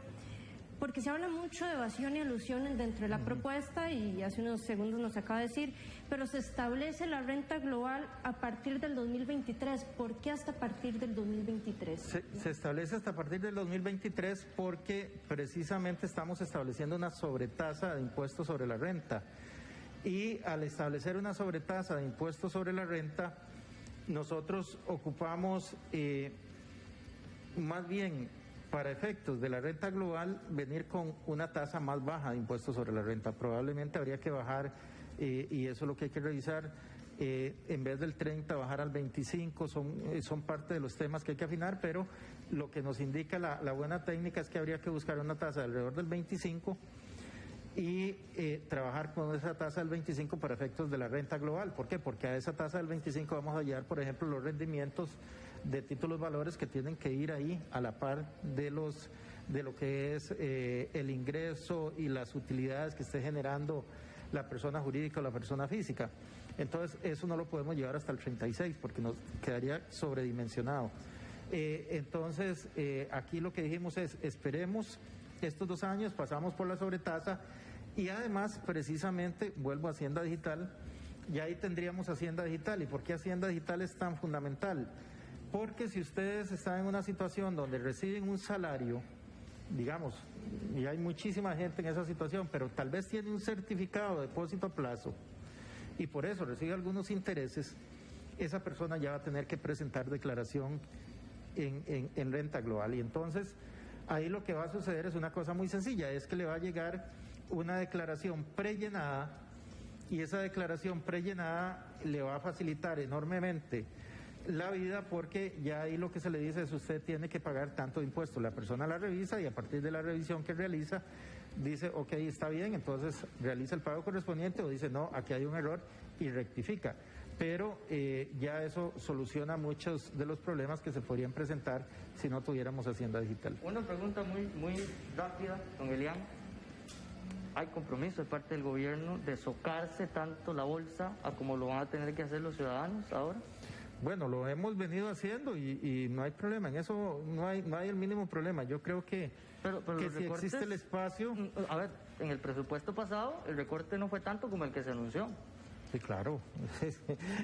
porque se habla mucho de evasión y alusiones dentro de la propuesta, y hace unos segundos nos acaba de decir, pero se establece la renta global a partir del 2023. ¿Por qué hasta partir del 2023? Se establece hasta partir del 2023 porque precisamente estamos estableciendo una sobretasa de impuestos sobre la renta. Y al establecer una sobretasa de impuestos sobre la renta, nosotros ocupamos más bien, para efectos de la renta global, venir con una tasa más baja de impuestos sobre la renta. Probablemente habría que bajar, y eso es lo que hay que revisar, en vez del 30 bajar al 25, son parte de los temas que hay que afinar, pero lo que nos indica la buena técnica es que habría que buscar una tasa de alrededor del 25 y trabajar con esa tasa del 25 para efectos de la renta global. ¿Por qué? Porque a esa tasa del 25 vamos a hallar, por ejemplo, los rendimientos de títulos valores que tienen que ir ahí a la par de lo que es el ingreso y las utilidades que esté generando la persona jurídica o la persona física. Entonces, eso no lo podemos llevar hasta el 36 porque nos quedaría sobredimensionado. Entonces, aquí lo que dijimos es, esperemos estos 2 años, pasamos por la sobretasa, y además, precisamente, vuelvo a Hacienda Digital, y ahí tendríamos Hacienda Digital. ¿Y por qué Hacienda Digital es tan fundamental? Porque si ustedes están en una situación donde reciben un salario, digamos, y hay muchísima gente en esa situación, pero tal vez tiene un certificado de depósito a plazo y por eso recibe algunos intereses, esa persona ya va a tener que presentar declaración en renta global. Y entonces ahí lo que va a suceder es una cosa muy sencilla, es que le va a llegar una declaración prellenada y esa declaración prellenada le va a facilitar enormemente la vida porque ya ahí lo que se le dice es usted tiene que pagar tanto de impuestos. La persona la revisa y a partir de la revisión que realiza dice, ok, está bien, entonces realiza el pago correspondiente o dice, no, aquí hay un error y rectifica. Pero ya eso soluciona muchos de los problemas que se podrían presentar si no tuviéramos Hacienda Digital. Una pregunta muy rápida, don Elian. ¿Hay compromiso de parte del gobierno de socarse tanto la bolsa a como lo van a tener que hacer los ciudadanos ahora? Bueno, lo hemos venido haciendo y no hay problema, en eso no hay el mínimo problema. Yo creo que si existe el espacio... A ver, en el presupuesto pasado el recorte no fue tanto como el que se anunció. Sí, claro.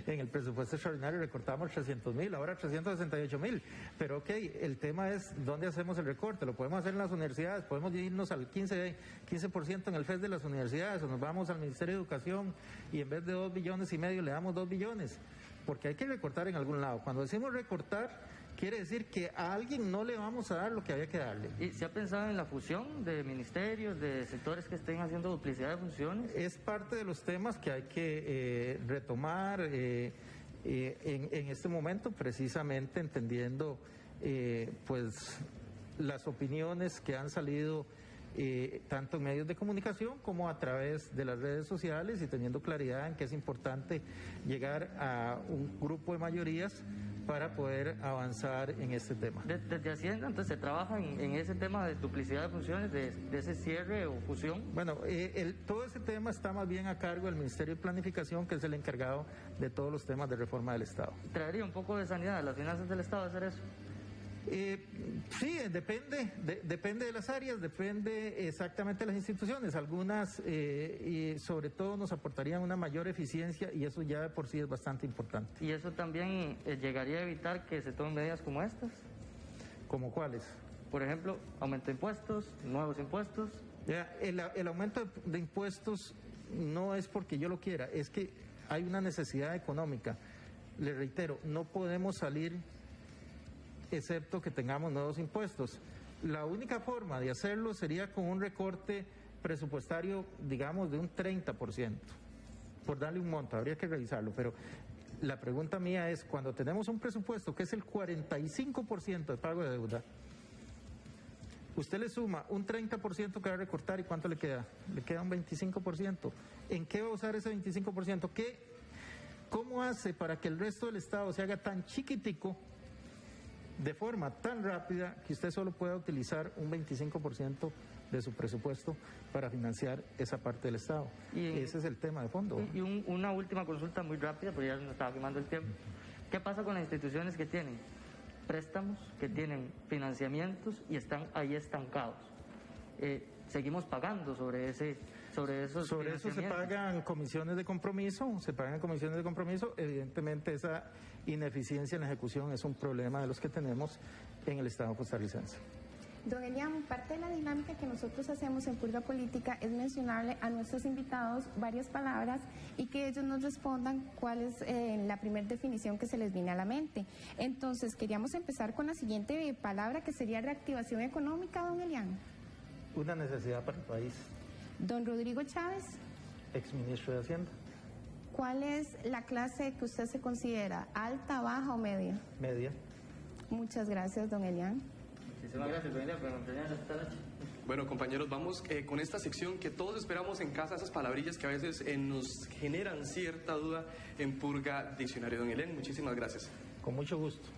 En el presupuesto extraordinario recortamos 300.000, ahora 368.000. Pero ok, el tema es dónde hacemos el recorte. Lo podemos hacer en las universidades, podemos irnos al 15% en el FES de las universidades, o nos vamos al Ministerio de Educación y en vez de 2,5 billones le damos 2 billones. Porque hay que recortar en algún lado. Cuando decimos recortar, quiere decir que a alguien no le vamos a dar lo que había que darle. ¿Y se ha pensado en la fusión de ministerios, de sectores que estén haciendo duplicidad de funciones? Es parte de los temas que hay que retomar en este momento, precisamente entendiendo pues las opiniones que han salido tanto en medios de comunicación como a través de las redes sociales y teniendo claridad en que es importante llegar a un grupo de mayorías para poder avanzar en este tema. Desde Hacienda, entonces, ¿se trabaja en ese tema de duplicidad de funciones, de ese cierre o fusión? Bueno, todo ese tema está más bien a cargo del Ministerio de Planificación, que es el encargado de todos los temas de reforma del Estado. ¿Traería un poco de sanidad a las finanzas del Estado hacer eso? Sí, depende de las áreas, depende exactamente de las instituciones. Algunas, y sobre todo, nos aportarían una mayor eficiencia y eso ya de por sí es bastante importante. ¿Y eso también llegaría a evitar que se tomen medidas como estas? ¿Como cuáles? Por ejemplo, aumento de impuestos, nuevos impuestos. Ya, el aumento de impuestos no es porque yo lo quiera, es que hay una necesidad económica. Le reitero, no podemos salir excepto que tengamos nuevos impuestos. La única forma de hacerlo sería con un recorte presupuestario, digamos, de un 30%, por darle un monto, habría que revisarlo, pero la pregunta mía es, cuando tenemos un presupuesto que es el 45% de pago de deuda, usted le suma un 30% que va a recortar y ¿cuánto le queda? Le queda un 25%. ¿En qué va a usar ese 25%? ¿Cómo hace para que el resto del Estado se haga tan chiquitico de forma tan rápida que usted solo pueda utilizar un 25% de su presupuesto para financiar esa parte del Estado? Ese es el tema de fondo. Y una última consulta muy rápida, porque ya nos estaba quemando el tiempo. ¿Qué pasa con las instituciones que tienen préstamos, que tienen financiamientos y están ahí estancados? Seguimos pagando sobre esos Sobre eso se pagan comisiones de compromiso, evidentemente esa ineficiencia en la ejecución es un problema de los que tenemos en el Estado costarricense. Don Elian, parte de la dinámica que nosotros hacemos en Purga Política es mencionarle a nuestros invitados varias palabras y que ellos nos respondan cuál es la primera definición que se les viene a la mente. Entonces, queríamos empezar con la siguiente palabra, que sería reactivación económica, don Elian. Una necesidad para el país. Don Rodrigo Chávez. Exministro de Hacienda. ¿Cuál es la clase que usted se considera? ¿Alta, baja o media? Media. Muchas gracias, don Elian. Muchísimas gracias, don Elian, por acompañarnos esta noche. Bueno, compañeros, vamos con esta sección que todos esperamos en casa, esas palabrillas que a veces nos generan cierta duda en Purga Diccionario. Don Elian, muchísimas gracias. Con mucho gusto.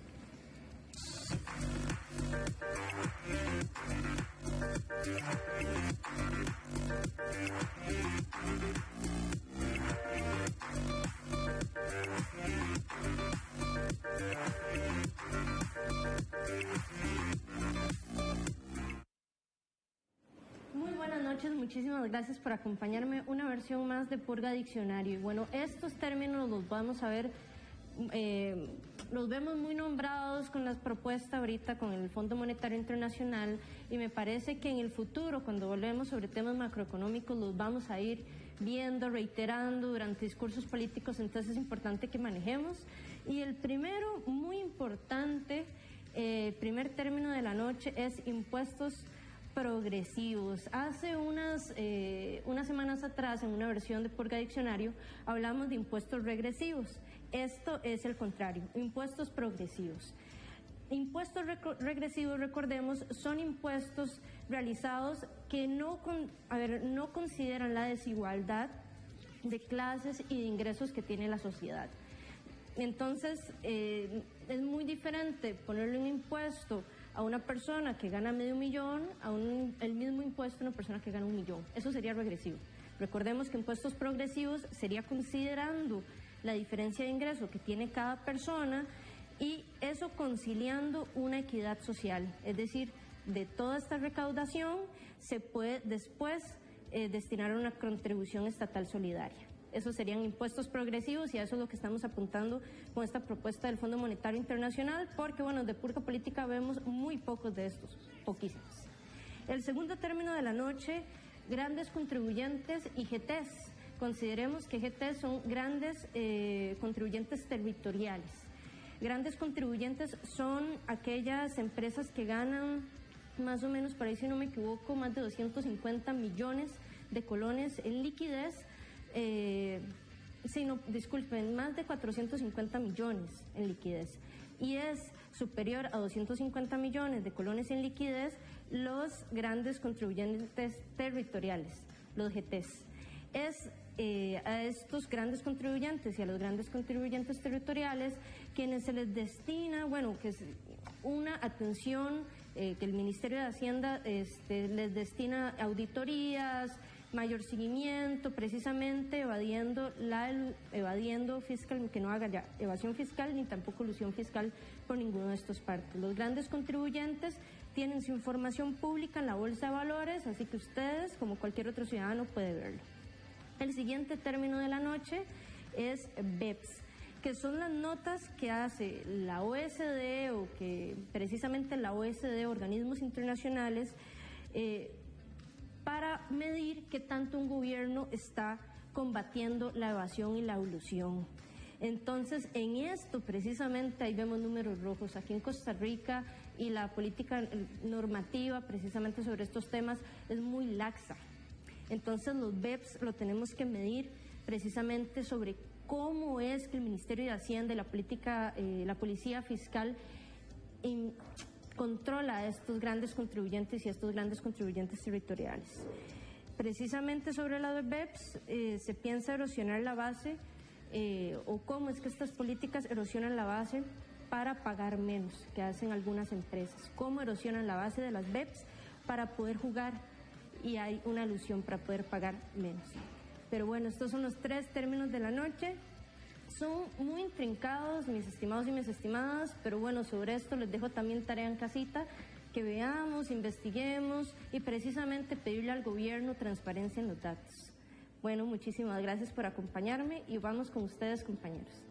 Muy buenas noches, muchísimas gracias por acompañarme. Una versión más de Purga Diccionario. Y bueno, estos términos los vamos a ver, los vemos muy nombrados con las propuestas ahorita con el Fondo Monetario Internacional y me parece que en el futuro, cuando volvemos sobre temas macroeconómicos, los vamos a ir viendo, reiterando durante discursos políticos, entonces es importante que manejemos. Y el primero, muy importante, primer término de la noche es impuestos progresivos. Hace unas semanas atrás, en una versión de Purga Diccionario, hablamos de impuestos regresivos. Esto es el contrario, impuestos progresivos. Impuestos regresivos, recordemos, son impuestos realizados que no consideran la desigualdad de clases y de ingresos que tiene la sociedad. Entonces, es muy diferente ponerle un impuesto a una persona que gana $500,000 el mismo impuesto a una persona que gana $1 millón. Eso sería regresivo. Recordemos que impuestos progresivos sería considerando la diferencia de ingreso que tiene cada persona y eso conciliando una equidad social. Es decir, de toda esta recaudación se puede después destinar a una contribución estatal solidaria. Esos serían impuestos progresivos y a eso es lo que estamos apuntando con esta propuesta del Fondo Monetario Internacional, porque bueno, de Purga Política vemos muy pocos de estos, poquísimos. El segundo término de la noche, grandes contribuyentes y GTs. Consideremos que GTs son grandes contribuyentes territoriales. Grandes contribuyentes son aquellas empresas que ganan más o menos, por ahí si no me equivoco, más de 250 millones de colones en liquidez. Más de 450 millones en liquidez. Y es superior a 250 millones de colones en liquidez los grandes contribuyentes territoriales, los GTs. A estos grandes contribuyentes y a los grandes contribuyentes territoriales quienes se les destina, que es una atención que el Ministerio de Hacienda les destina auditorías, mayor seguimiento, precisamente evadiendo fiscal, que no haga ya evasión fiscal ni tampoco elusión fiscal por ninguno de estos partes. Los grandes contribuyentes tienen su información pública en la Bolsa de Valores, así que ustedes, como cualquier otro ciudadano, puede verlo. El siguiente término de la noche es BEPS, que son las notas que hace la OSD o que precisamente la OSD, organismos internacionales, para medir qué tanto un gobierno está combatiendo la evasión y la elusión. Entonces, en esto precisamente ahí vemos números rojos. Aquí en Costa Rica y la política normativa precisamente sobre estos temas es muy laxa. Entonces, los BEPS lo tenemos que medir precisamente sobre cómo es que el Ministerio de Hacienda y la Policía Fiscal controla a estos grandes contribuyentes y a estos grandes contribuyentes territoriales. Precisamente sobre la de BEPS se piensa erosionar la base o cómo es que estas políticas erosionan la base para pagar menos, que hacen algunas empresas. Cómo erosionan la base de las BEPS para poder jugar y hay una ilusión para poder pagar menos. Pero bueno, estos son los 3 términos de la noche. Son muy intrincados, mis estimados y mis estimadas, pero bueno, sobre esto les dejo también tarea en casita, que veamos, investiguemos y precisamente pedirle al gobierno transparencia en los datos. Bueno, muchísimas gracias por acompañarme y vamos con ustedes, compañeros.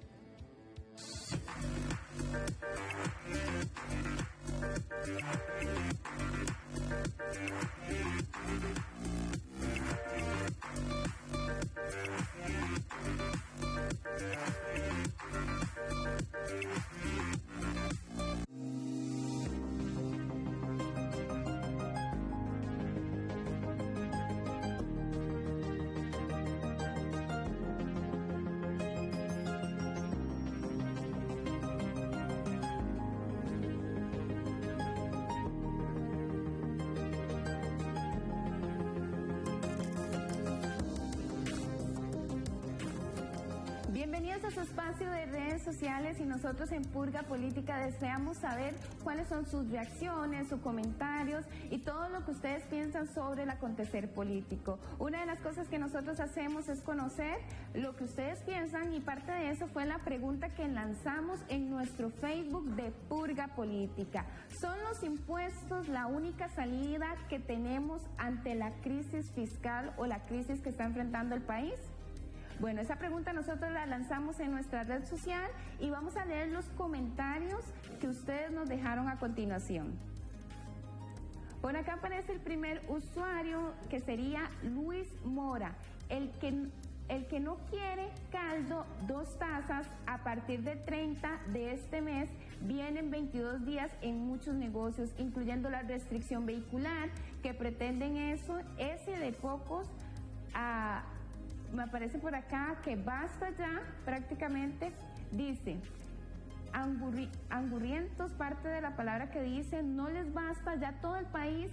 Bienvenidos a su espacio de redes sociales y nosotros en Purga Política deseamos saber cuáles son sus reacciones, sus comentarios y todo lo que ustedes piensan sobre el acontecer político. Una de las cosas que nosotros hacemos es conocer lo que ustedes piensan y parte de eso fue la pregunta que lanzamos en nuestro Facebook de Purga Política. ¿Son los impuestos la única salida que tenemos ante la crisis fiscal o la crisis que está enfrentando el país? Bueno, esa pregunta nosotros la lanzamos en nuestra red social y vamos a leer los comentarios que ustedes nos dejaron a continuación. Por acá aparece el primer usuario que sería Luis Mora. El el que no quiere caldo, 2 tazas, a partir del 30 de este mes, vienen 22 días en muchos negocios, incluyendo la restricción vehicular, que pretenden eso, ese de pocos, me aparece por acá que basta ya, prácticamente, dice, angurrientos, parte de la palabra que dice, no les basta, ya todo el país,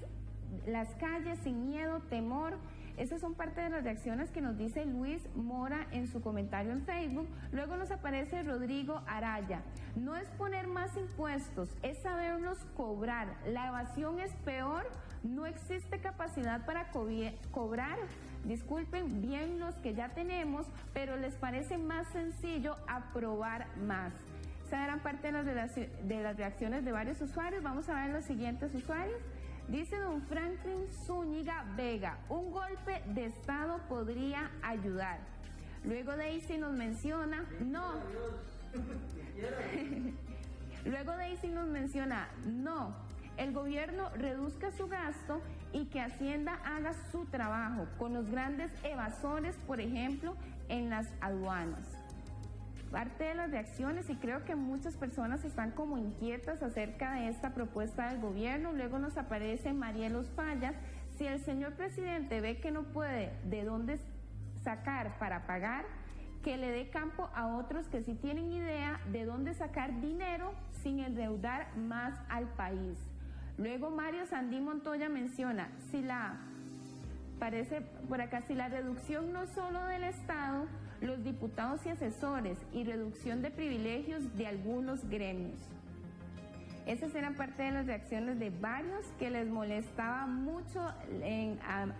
las calles sin miedo, temor. Esas son parte de las reacciones que nos dice Luis Mora en su comentario en Facebook. Luego nos aparece Rodrigo Araya. No es poner más impuestos, es saberlos cobrar. La evasión es peor, no existe capacidad para cobrar. Disculpen bien los que ya tenemos, pero les parece más sencillo aprobar más. Esa era parte de las reacciones de varios usuarios. Vamos a ver los siguientes usuarios. Dice don Franklin Zúñiga Vega, un golpe de Estado podría ayudar. Luego Daisy nos menciona, no, el gobierno reduzca su gasto y que Hacienda haga su trabajo con los grandes evasores, por ejemplo, en las aduanas. Parte de las reacciones, y creo que muchas personas están como inquietas acerca de esta propuesta del gobierno. Luego nos aparece Marielos Fallas. Si el señor presidente ve que no puede de dónde sacar para pagar, que le dé campo a otros que sí tienen idea de dónde sacar dinero sin endeudar más al país. Luego Mario Sandí Montoya menciona, si la reducción no solo del Estado, los diputados y asesores y reducción de privilegios de algunos gremios. Esas eran parte de las reacciones de varios que les molestaba mucho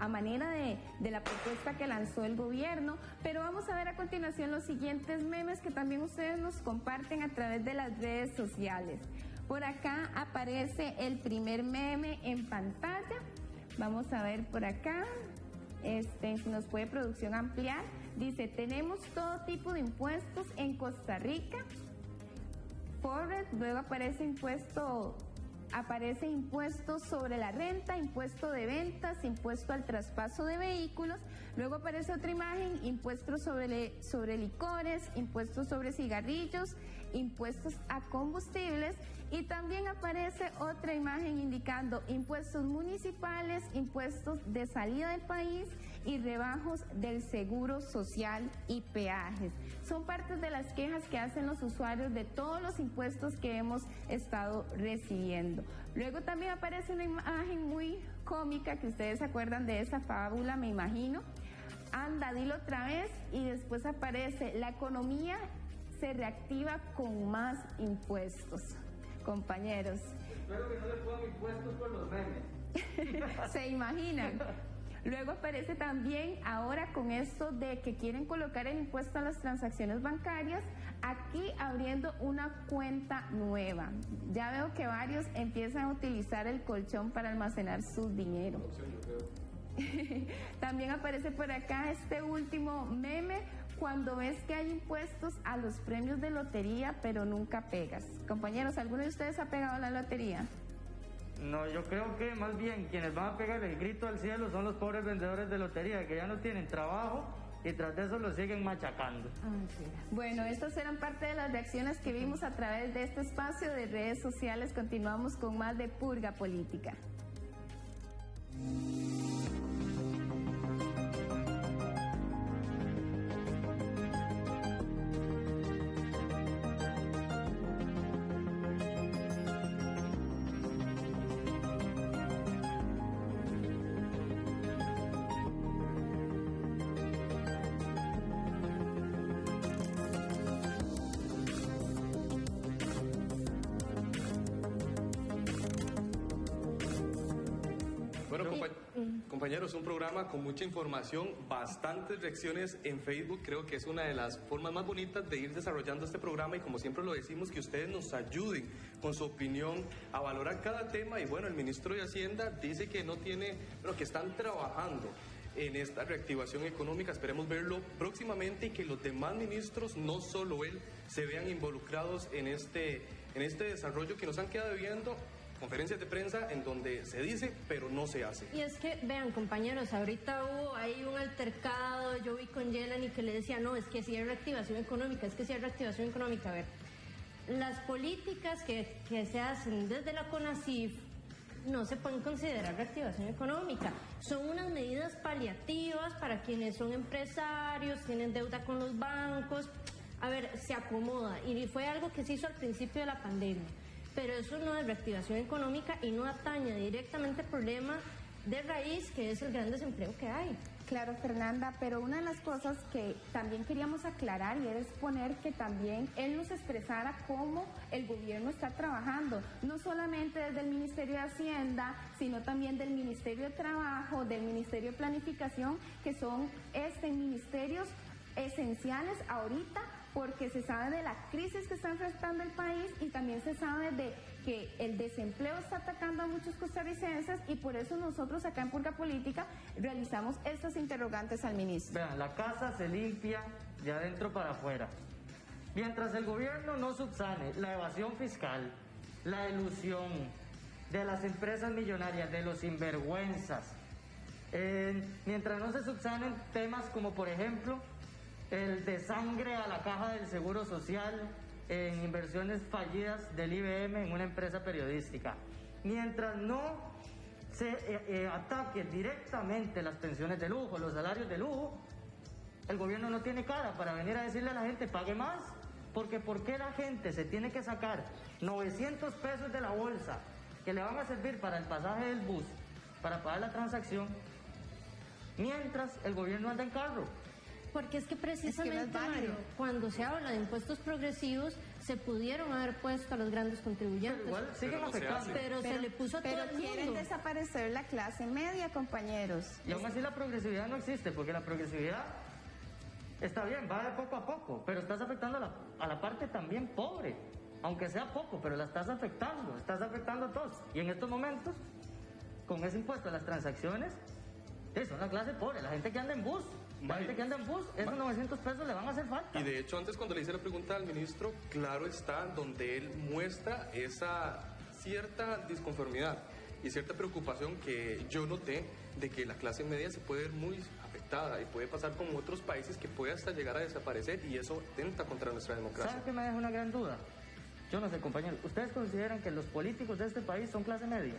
a manera de la propuesta que lanzó el gobierno, pero vamos a ver a continuación los siguientes memes que también ustedes nos comparten a través de las redes sociales. Por acá aparece el primer meme en pantalla. Vamos a ver por acá, si nos puede producción ampliar. Dice, tenemos todo tipo de impuestos en Costa Rica. Luego aparece impuesto sobre la renta, impuesto de ventas, impuesto al traspaso de vehículos. Luego aparece otra imagen, impuestos sobre licores, impuestos sobre cigarrillos, impuestos a combustibles. Y también aparece otra imagen indicando impuestos municipales, impuestos de salida del país y rebajos del seguro social y peajes. Son partes de las quejas que hacen los usuarios de todos los impuestos que hemos estado recibiendo. Luego también aparece una imagen muy cómica, que ustedes se acuerdan de esa fábula, me imagino. Anda, dilo otra vez, y después aparece, la economía se reactiva con más impuestos. Compañeros. Espero que no le pongan impuestos por los memes. Se imaginan. Luego aparece también ahora con esto de que quieren colocar el impuesto a las transacciones bancarias, aquí abriendo una cuenta nueva. Ya veo que varios empiezan a utilizar el colchón para almacenar su dinero. También aparece por acá este último meme, cuando ves que hay impuestos a los premios de lotería, pero nunca pegas. Compañeros, ¿alguno de ustedes ha pegado a la lotería? No, yo creo que más bien quienes van a pegar el grito al cielo son los pobres vendedores de lotería, que ya no tienen trabajo y tras de eso lo siguen machacando. Bueno, estas eran parte de las reacciones que vimos a través de este espacio de redes sociales. Continuamos con más de Purga Política. Compañeros, un programa con mucha información, bastantes reacciones en Facebook. Creo que es una de las formas más bonitas de ir desarrollando este programa, y como siempre lo decimos, que ustedes nos ayuden con su opinión a valorar cada tema. Y bueno, el ministro de Hacienda dice que que están trabajando en esta reactivación económica. Esperemos verlo próximamente y que los demás ministros, no solo él, se vean involucrados en este desarrollo que nos han quedado viendo conferencias de prensa en donde se dice, pero no se hace. Y es que, vean, compañeros, ahorita hubo ahí un altercado, yo vi con Yelani que le decía, no, es que sí hay reactivación económica, es que sí hay reactivación económica. A ver, las políticas que se hacen desde la CONACYF no se pueden considerar reactivación económica. Son unas medidas paliativas para quienes son empresarios, tienen deuda con los bancos. A ver, se acomoda. Y fue algo que se hizo al principio de la pandemia. Pero eso no es reactivación económica y no atañe directamente el problema de raíz, que es el gran desempleo que hay. Claro, Fernanda, pero una de las cosas que también queríamos aclarar y era exponer que también él nos expresara cómo el gobierno está trabajando, no solamente desde el Ministerio de Hacienda, sino también del Ministerio de Trabajo, del Ministerio de Planificación, que son ministerios esenciales ahorita, porque se sabe de la crisis que está enfrentando el país y también se sabe de que el desempleo está atacando a muchos costarricenses y por eso nosotros acá en Purga Política realizamos estas interrogantes al ministro. Vean, la casa se limpia de adentro para afuera. Mientras el gobierno no subsane la evasión fiscal, la elusión de las empresas millonarias, de los sinvergüenzas, mientras no se subsanen temas como por ejemplo el desangre a la caja del Seguro Social en inversiones fallidas del IBM en una empresa periodística. Mientras no se ataque directamente las pensiones de lujo, los salarios de lujo, el gobierno no tiene cara para venir a decirle a la gente pague más, porque ¿por qué la gente se tiene que sacar 900 pesos de la bolsa que le van a servir para el pasaje del bus, para pagar la transacción, mientras el gobierno anda en carro? Porque es que precisamente, Mario, cuando se habla de impuestos progresivos, se pudieron haber puesto a los grandes contribuyentes. Pero igual siguen afectando. Pero se le puso a todo el mundo. Pero quieren desaparecer la clase media, compañeros. Y aún así la progresividad no existe, porque la progresividad está bien, va de poco a poco, pero estás afectando a la parte también pobre. Aunque sea poco, pero la estás afectando a todos. Y en estos momentos, con ese impuesto a las transacciones, son la clase pobre, la gente que anda en bus. La gente que anda en bus, esos 900 pesos le van a hacer falta. Y de hecho, antes cuando le hice la pregunta al ministro, claro está, donde él muestra esa cierta disconformidad y cierta preocupación que yo noté de que la clase media se puede ver muy afectada y puede pasar como otros países que puede hasta llegar a desaparecer y eso atenta contra nuestra democracia. ¿Saben qué me deja una gran duda? Yo no sé, compañeros, ¿ustedes consideran que los políticos de este país son clase media?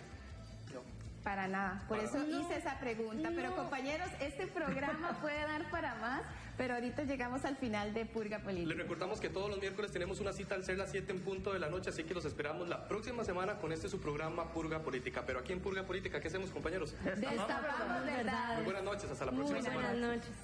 Para nada, por eso hice esa pregunta, pero compañeros, este programa puede dar para más, pero ahorita llegamos al final de Purga Política. Les recordamos que todos los miércoles tenemos una cita al ser las 7 en punto de la noche, así que los esperamos la próxima semana con su programa Purga Política. Pero aquí en Purga Política, ¿qué hacemos, compañeros? Destapamos verdades. Muy buenas noches, hasta la próxima semana. Muy buenas noches.